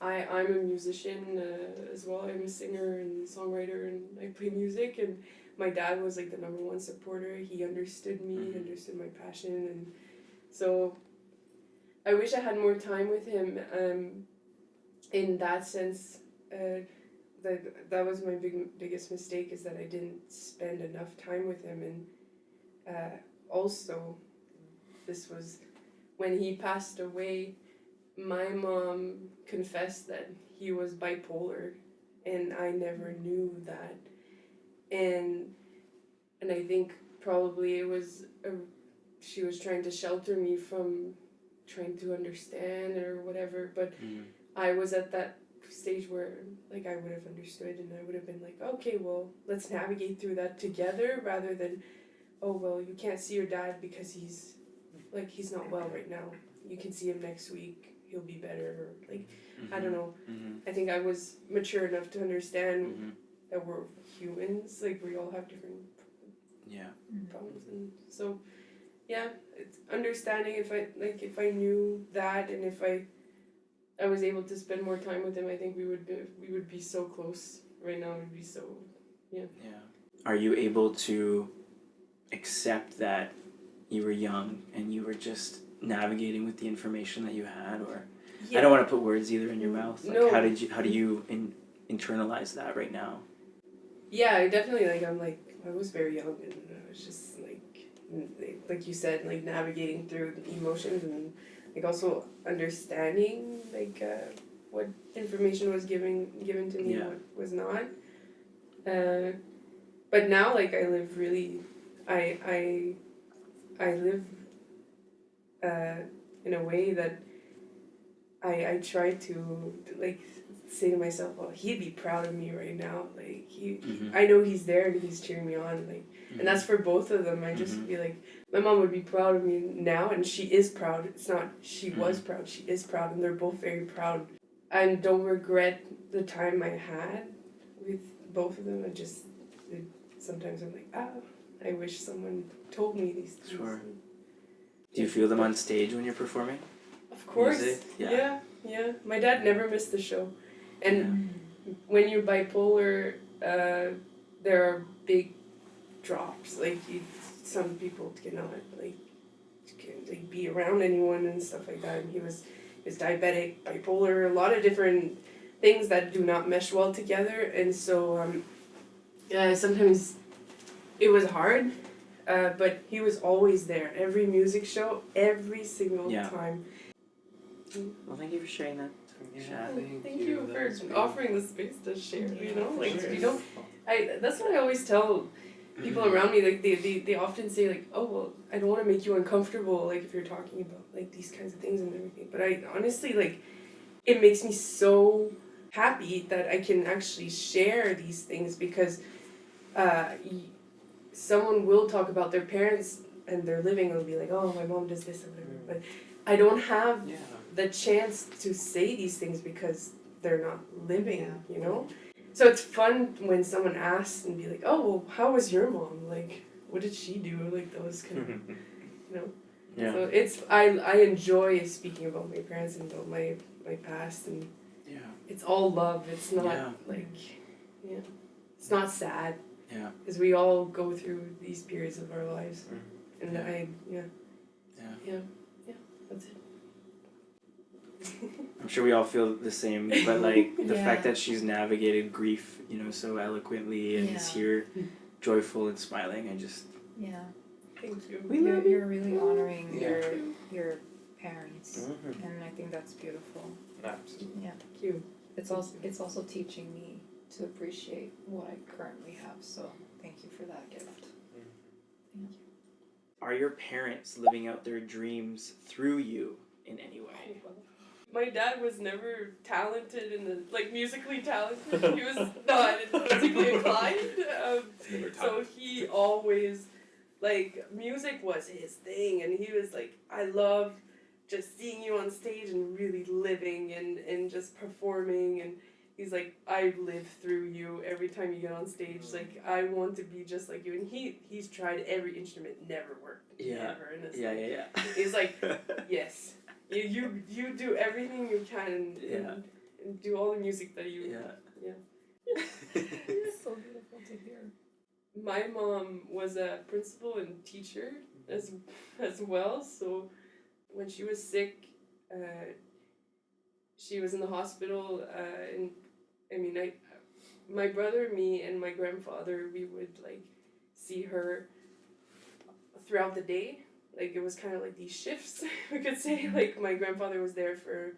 I'm a musician as well. I'm a singer and songwriter, and I play music, and my dad was like the number one supporter. He understood me, understood my passion, and so I wish I had more time with him. In that sense, that was my biggest mistake, is that I didn't spend enough time with him, and also, this was when he passed away. My mom confessed that he was bipolar, and I never knew that, and I think probably it was she was trying to shelter me from trying to understand or whatever, but I was at that stage where like I would have understood, and I would have been like, okay, well, let's navigate through that together, rather than, oh, well, you can't see your dad because he's not well right now. You can see him next week. He'll be better. Or like, I don't know. I think I was mature enough to understand that we're humans. Like, we all have different problems, and so yeah, it's understanding. If I knew that, and if I was able to spend more time with him, I think we would be so close right now. We'd be so yeah. Are you able to accept that you were young and you were just navigating with the information that you had, or I don't want to put words either in your mouth. Like, No. how do you internalize that right now? Yeah, I definitely I was very young, and I was just like you said, like navigating through the emotions, and like also understanding what information was given to me and what was not. But now, like, I live really, I I live in a way that I try to like say to myself, well, he'd be proud of me right now. Like I know he's there and he's cheering me on. Like, and that's for both of them. I just feel like my mom would be proud of me now, and she is proud. It's not she was proud. She is proud, and they're both very proud. I don't regret the time I had with both of them. Sometimes I'm like, I wish someone told me these things. Sure. Do you feel them on stage when you're performing? Of course. Music? Yeah. My dad never missed the show. And when you're bipolar, there are big drops. Like, some people cannot, be around anyone and stuff like that. And he was diabetic, bipolar, a lot of different things that do not mesh well together. And so, sometimes it was hard. But he was always there. Every music show, every single time. Well, thank you for sharing that. Thank you for offering the space to share. That's what I always tell people around me. Like they often say like, oh well, I don't want to make you uncomfortable. Like if you're talking about like these kinds of things and everything. But I honestly like, it makes me so happy that I can actually share these things because, someone will talk about their parents and their living and be like, oh, my mom does this or whatever. But I don't have the chance to say these things because they're not living, you know? So it's fun when someone asks and be like, oh, well, how was your mom? Like, what did she do? Like, those kind of, you know? Yeah. So I enjoy speaking about my parents and about my past, and it's all love. It's not it's not sad. Yeah. Because we all go through these periods of our lives. And that's it. I'm sure we all feel the same, but like the fact that she's navigated grief, so eloquently and is here joyful and smiling, I just... Yeah. Thank you. You're really honoring your parents, and I think that's beautiful. Absolutely. Yeah. Thank you. It's also teaching me to appreciate what I currently have, so thank you for that gift. Thank you. Are your parents living out their dreams through you in any way? My dad was never talented musically talented. He was not musically inclined. So he always, music was his thing, and he was like, I love just seeing you on stage and really living and just performing, and he's like, I live through you every time you get on stage. Like, I want to be just like you. And he's tried every instrument, never worked. Never. And it's He's like, yes. You do everything you can and do all the music that you... It's so beautiful to hear. My mom was a principal and teacher as well. So when she was sick, she was in the hospital, and my brother, me, and my grandfather, we would see her throughout the day. It was kind of like these shifts, we could say. My grandfather was there from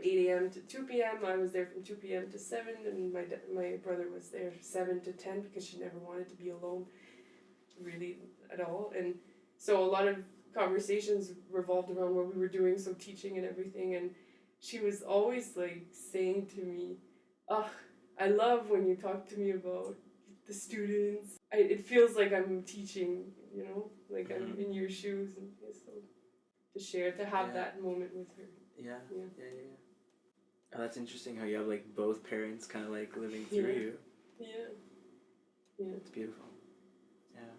8 a.m. to 2 p.m. I was there from 2 p.m. to 7, and my brother was there 7 to 10 because she never wanted to be alone, really, at all. And so a lot of conversations revolved around what we were doing, so teaching and everything, and she was always saying to me, oh, I love when you talk to me about the students. It feels like I'm teaching, I'm in your shoes, and so to share, to have that moment with her. Yeah. Oh, that's interesting how you have both parents kind of living through you. Yeah. It's beautiful. Yeah.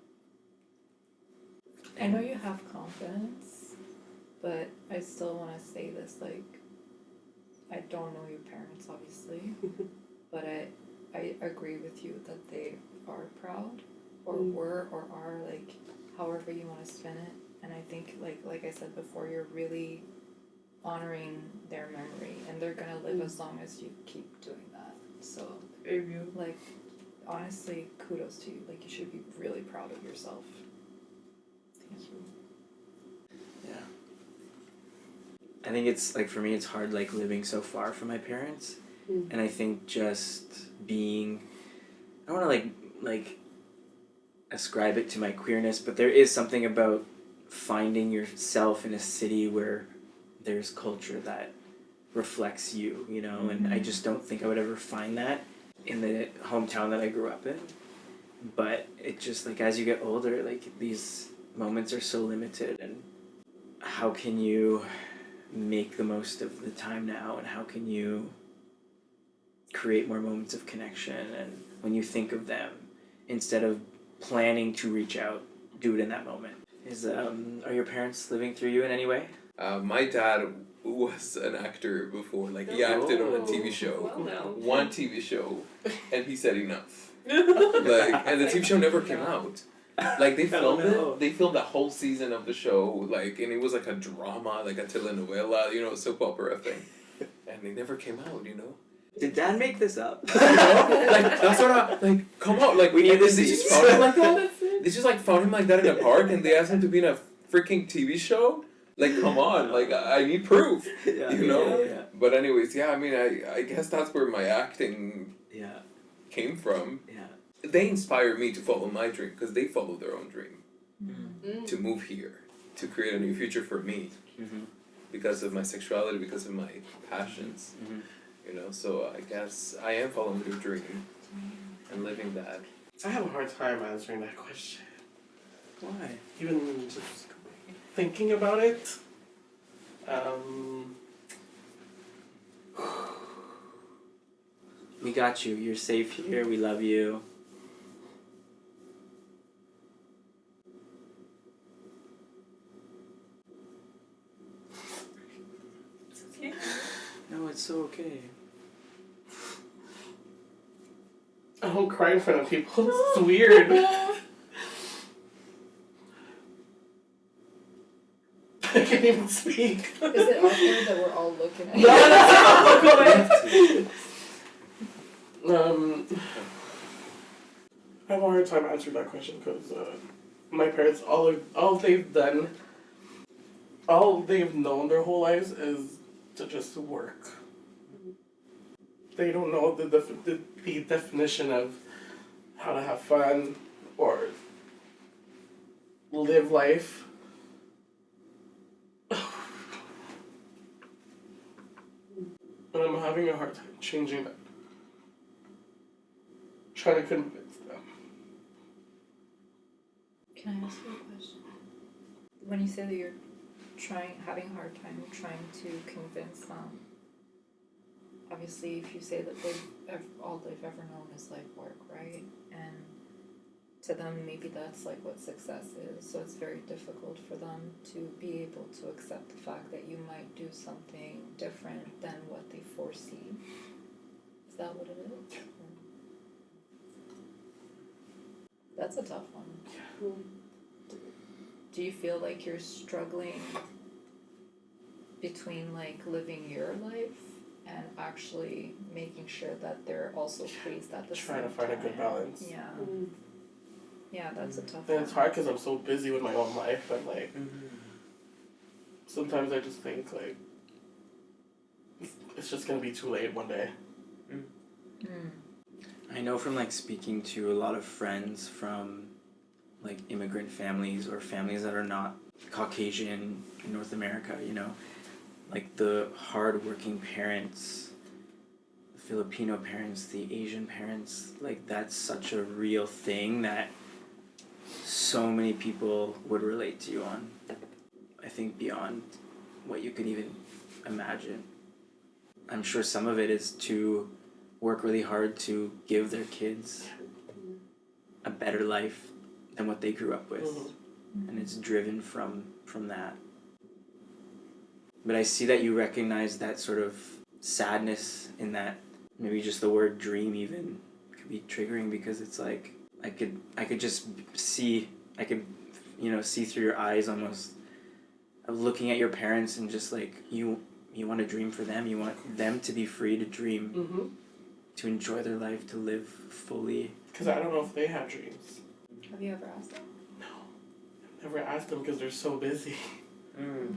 I know you have confidence, but I still want to say this, I don't know your parents, obviously, but I agree with you that they are proud, or were, or are, however you want to spin it. And I think, like I said before, you're really honoring their memory, and they're gonna live as long as you keep doing that. So, honestly, kudos to you. You should be really proud of yourself. Thank you. Yeah. I think it's, for me, it's hard, living so far from my parents. And I think just being... I don't want to, ascribe it to my queerness, but there is something about finding yourself in a city where there's culture that reflects you, you know, and I just don't think I would ever find that in the hometown that I grew up in. But it just, like, as you get older, like, these moments are so limited, and how can you make the most of the time now, and how can you create more moments of connection, and when you think of them, instead of planning to reach out, do it in that moment. Are your parents living through you in any way? My dad was an actor before. Like, he acted on a TV show. Well, now. One TV show, and he said enough. Like, and the TV show never came out. Like, they filmed it. They filmed that whole season of the show. Like, and it was like a drama, like a telenovela, you know, soap opera thing. And they never came out, you know. Did Dad make this up? You know? Like, that's what I, like, come on, like, We need like, this they seats. just found him like that. They just like found him like that in a park, and they asked him to be in a freaking TV show. Like, come on, like, I need proof, Yeah, you know. Yeah. But anyways, yeah, I mean, I guess that's where my acting Yeah. came from. Yeah. They inspire me to follow my dream because they follow their own dream Mm. to move here, to create a new future for me, Mm-hmm. because of my sexuality, because of my passions. Mm-hmm. You know, so I guess I am following their dream and living that. I have a hard time answering that question. Why? Even just thinking about it. We got you. You're safe here. We love you. It's okay. No, it's so okay. I don't cry in front of people. It's weird. I can't even speak. Is it awkward that we're all looking at No, you? I have a hard time answering that question because my parents, all they've done, all they've known their whole lives is to just work. They don't know the definition of how to have fun or live life. And I'm having a hard time changing that. Trying to convince them. Can I ask you a question? When you say that you're having a hard time trying to convince them, obviously if you say that all they've ever known is like work, right? And to them maybe that's like what success is, so it's very difficult for them to be able to accept the fact that you might do something different than what they foresee. Is that what it is? That's a tough one. Do you feel like you're struggling between like living your life and actually making sure that they're also pleased at the same time? Trying to find a good balance. Yeah. Mm. Yeah, that's a tough And one. it's hard because I'm so busy with my own life, and like sometimes I just think like it's just gonna be too late one day. Mm. I know from like speaking to a lot of friends from like immigrant families or families that are not Caucasian in North America, you know, like the hard-working parents, the Filipino parents, the Asian parents, like that's such a real thing that so many people would relate to you on. I think beyond what you could even imagine. I'm sure some of it is to work really hard to give their kids a better life than what they grew up with. Mm-hmm. And it's driven from that. But I see that you recognize that sort of sadness in that. Maybe just the word dream even could be triggering, because it's like I could just see, see through your eyes almost of looking at your parents and just like you want to dream for them, you want them to be free to dream, Mm-hmm. to enjoy their life, to live fully. Because I don't know if they have dreams. Have you ever asked them? No. I've never asked them because they're so busy. They're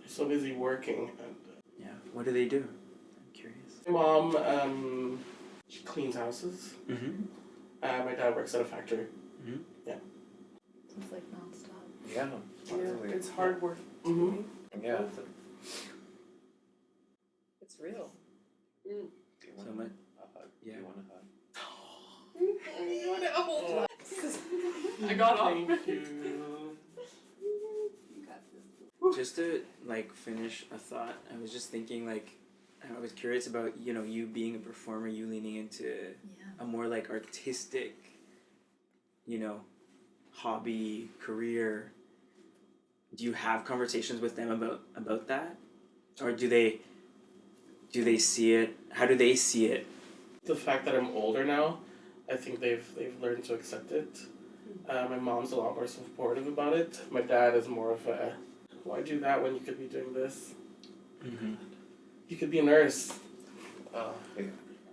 so busy working. And Yeah. What do they do? I'm curious. my mom, she cleans houses. Mm-hmm. My dad works at a factory. So it's like non-stop. Yeah. Yeah, it's hard work. Mm-hmm. Yeah. It's real. Do you So want much. a hug? Yeah. Do you want a hug? You want to hold I got off. Thank you. Just to like finish a thought, I was just thinking like I was curious about you being a performer, you leaning into a more like artistic, hobby career. Do you have conversations with them about that, or do they see it? How do they see it? The fact that I'm older now, I think they've learned to accept it. My mom's a lot more supportive about it. My dad is more of a, why do that when you could be doing this? Mm-hmm. You could be a nurse. Yeah.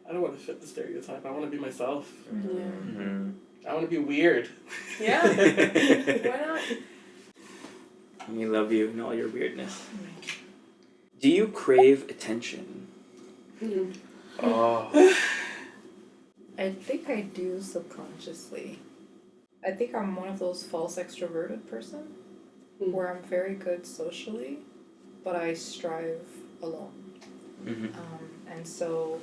I don't want to fit the stereotype. I want to be myself. Mm-hmm. I want to be weird. Yeah. Why not? We love you and all your weirdness. Do you crave attention? Oh. I think I do subconsciously. I think I'm one of those false extroverted person where I'm very good socially, but I strive alone. Mm-hmm. And so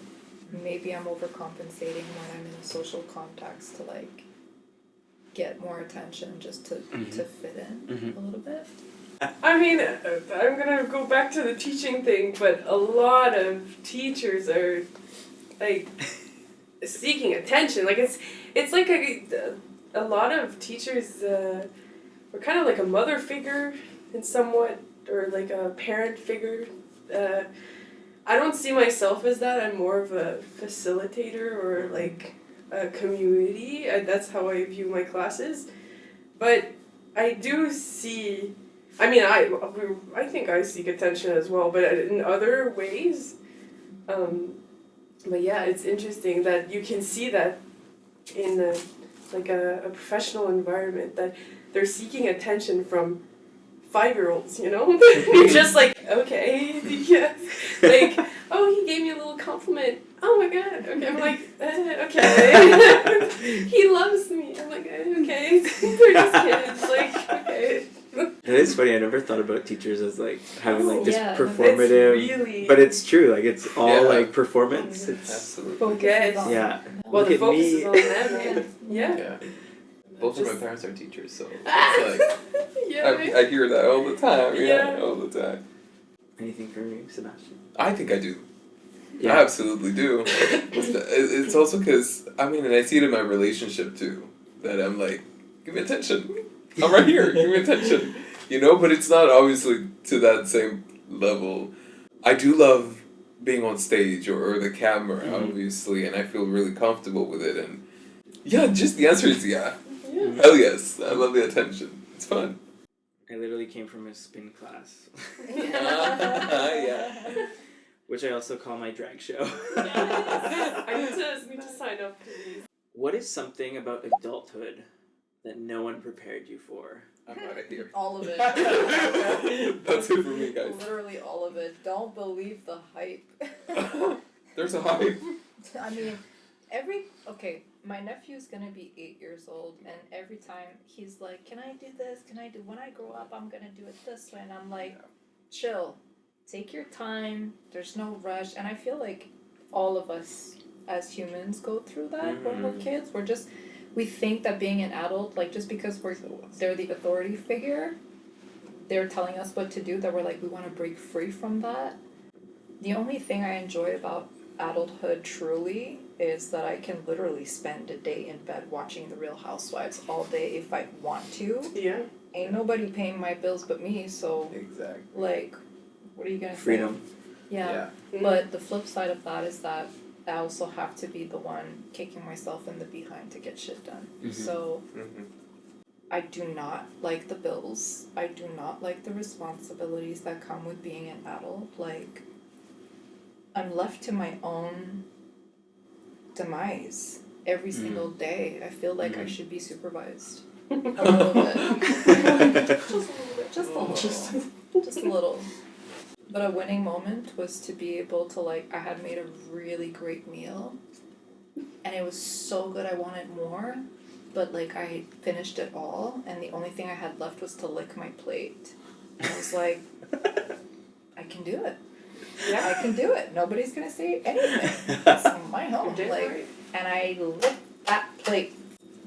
maybe I'm overcompensating when I'm in a social context to like get more attention just to fit in a little bit. I mean, I'm gonna go back to the teaching thing, but a lot of teachers are like seeking attention. Like it's like a lot of teachers are kind of like a mother figure in somewhat, or like a parent figure. I don't see myself as that. I'm more of a facilitator or like a community. That's how I view my classes. But I do see. I mean, I think I seek attention as well, but in other ways. But yeah, it's interesting that you can see that in a professional environment, that they're seeking attention from 5-year-olds, You're just like, okay, yeah. Like, oh, he gave me a little compliment. Oh my god, okay. I'm like, okay. He loves me. I'm like, okay. They're just kids, like, okay. It is funny. I never thought about teachers as like having like this Yeah, performative, it's really, but it's true. Like it's all Yeah. like performance. It's Absolutely. Yes. yeah. Well, Look the at focus me. is on them. Yeah. Yeah. Both of Just- my parents are teachers, so it's like Yeah. I hear that all the time. Yeah. All the time. Anything from you, Sebastian? I think I do. I Yeah. absolutely do. It's also because, I mean, and I see it in my relationship too, that I'm like, give me attention. I'm right here, give me attention. But it's not obviously to that same level. I do love being on stage or the camera, obviously, and I feel really comfortable with it. And yeah, just the answer is yeah. Yeah. Hell yes, I love the attention. It's fun. I literally came from a spin class, Yeah. which I also call my drag show. I need to sign up to these. What is something about adulthood that no one prepared you for? I'm out of here. All of it. That's it for me, guys. Literally all of it. Don't believe the hype. There's a hype. I mean, my nephew's gonna be 8 years old, and every time he's like, can I do this? When I grow up, I'm gonna do it this way. And I'm like, chill. Take your time. There's no rush. And I feel like all of us as humans go through that when we're kids. We think that being an adult, like just because they're the authority figure, they're telling us what to do, that we're like, we want to break free from that. The only thing I enjoy about adulthood truly is that I can literally spend a day in bed watching The Real Housewives all day if I want to. Yeah. Ain't nobody paying my bills but me, so Exactly. like, what are you gonna Freedom. say? Yeah. But the flip side of that is that I also have to be the one kicking myself in the behind to get shit done. So I do not like the bills. I do not like the responsibilities that come with being an adult. Like, I'm left to my own demise every single day. I feel like I should be supervised. A little bit. Just a little. Just a little. But a winning moment was to be able to, like, I had made a really great meal, and it was so good I wanted more, but like I finished it all, and the only thing I had left was to lick my plate. And I was like, I can do it. Yeah, I can do it. Nobody's gonna say anything. It's my home. Did Like, right. and I licked that plate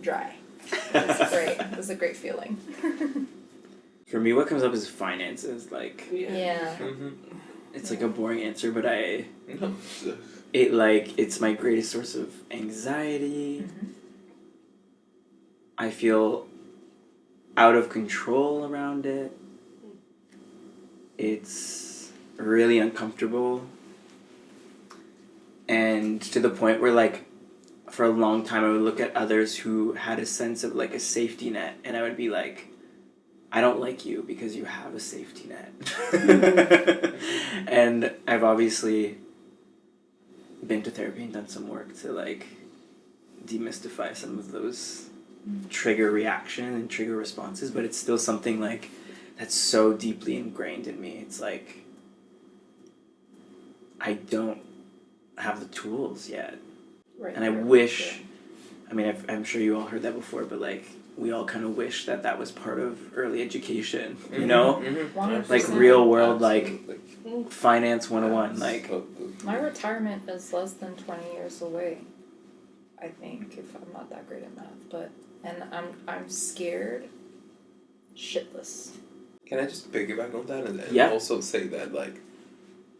dry. It was great. It was a great feeling. For me, what comes up is finances. Like, Yeah. Mm-hmm. it's like a boring answer, but No. it's my greatest source of anxiety. Mm-hmm. I feel out of control around it. It's really uncomfortable. And to the point where, like, for a long time, I would look at others who had a sense of, like, a safety net, and I would be like, I don't like you because you have a safety net. And I've obviously been to therapy and done some work to, like, demystify some of those trigger reaction and trigger responses, but it's still something, like, that's so deeply ingrained in me. It's like, I don't have the tools yet. Right. And I wish, I mean, I'm sure you all heard that before, but, like, we all kind of wish that that was part of early education, you know? Mm-hmm. Like, real world, Absolutely. like, finance 101, like, Absolutely. My retirement is less than 20 years away, I think, if I'm not that great at math. But and I'm scared shitless. Can I just piggyback on that and Yeah. also say that, like,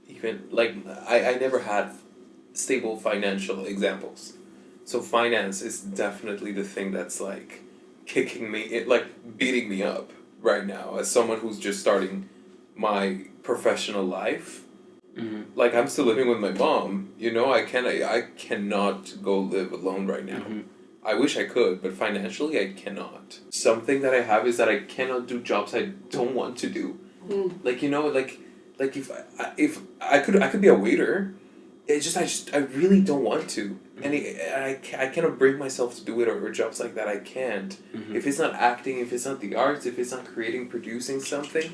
even, like, I never had stable financial examples. So finance is definitely the thing that's, like, kicking me, like, beating me up right now as someone who's just starting my professional life. mm-hmm. Like, I'm still living with my mom, you know, I cannot go live alone right now. Mm-hmm. I wish I could, but financially I cannot. Something that I have is that I cannot do jobs I don't want to do. Like, you know, like if I could be a waiter. It's just I really don't want to, and I cannot bring myself to do it, or jobs like that I can't. Mm-hmm. If it's not acting, if it's not the arts, if it's not creating, producing something,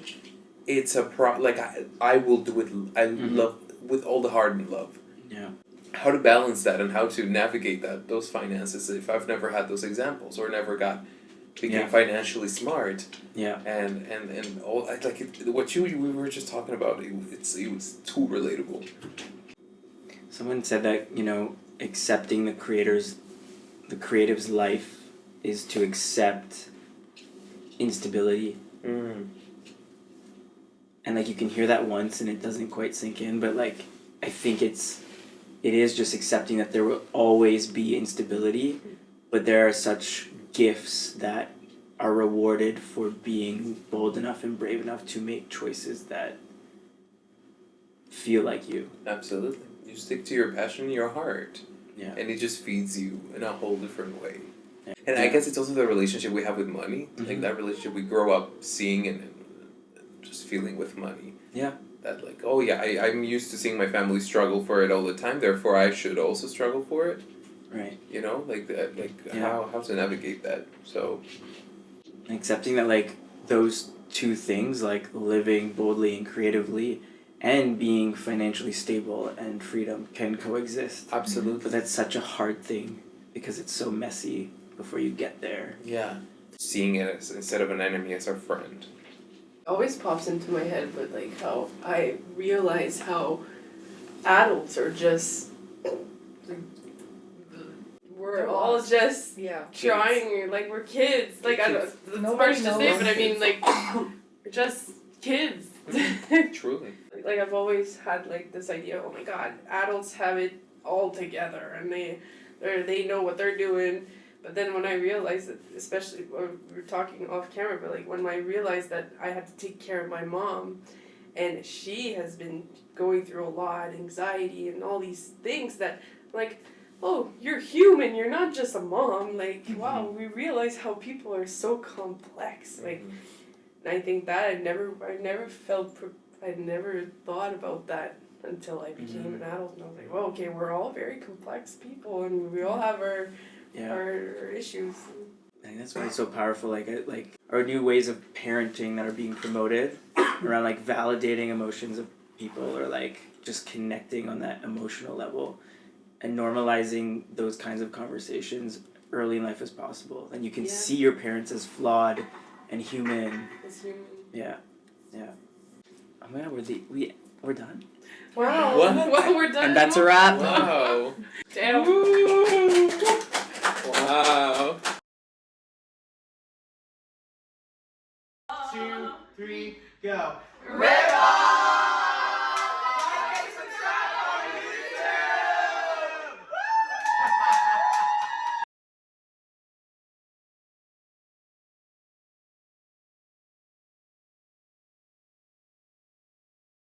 it's a like I will do it. I love with all the heart and love. Yeah. How to balance that and how to navigate those finances if I've never had those examples or never became financially smart. Yeah. And all like what we were just talking about. It was too relatable. Someone said that, you know, accepting the creative's life is to accept instability. And, like, you can hear that once and it doesn't quite sink in, but, like, I think it is just accepting that there will always be instability, but there are such gifts that are rewarded for being bold enough and brave enough to make choices that feel like you. Absolutely. You stick to your passion, your heart. Yeah. And it just feeds you in a whole different way. Yeah. And I guess it's also the relationship we have with money. Mm-hmm. Like that relationship we grow up seeing and just feeling with money. Yeah. That like, oh yeah, I'm used to seeing my family struggle for it all the time, therefore I should also struggle for it. Right. You know, like that, like how to navigate that. So Accepting that, like, those two things, like living boldly and creatively and being financially stable and freedom, can coexist. absolutely. But that's such a hard thing because it's so messy before you get there. Yeah. Seeing it as, instead of an enemy, as our friend. Always pops into my head, but like how I realize how adults are just like, we're They're all lost. just Yeah. trying, like we're kids. Like I don't, Kids. it's Nobody harsh to say, knows. but I mean like we're just kids. Truly. Like I've always had like this idea, oh my god, adults have it all together and they know what they're doing. But then when I realized that, especially when we were talking off camera, but like when I realized that I had to take care of my mom, and she has been going through a lot, anxiety and all these things that, like, oh, you're human, you're not just a mom. Like, wow, we realize how people are so complex. Like, and I think that I never thought about that until I became an adult, and I was like, well, okay, we're all very complex people, and we all have our issues. I think that's why it's so powerful. Like our new ways of parenting that are being promoted around, like, validating emotions of people, or like just connecting on that emotional level and normalizing those kinds of conversations early in life as possible. Then you can Yeah. see your parents as flawed and human. It's human. Yeah, yeah. Oh my god, we're done. Wow. What? Well, we're done. And that's a wrap. Wow. Damn. Wow. 2, 3, go. Rip off!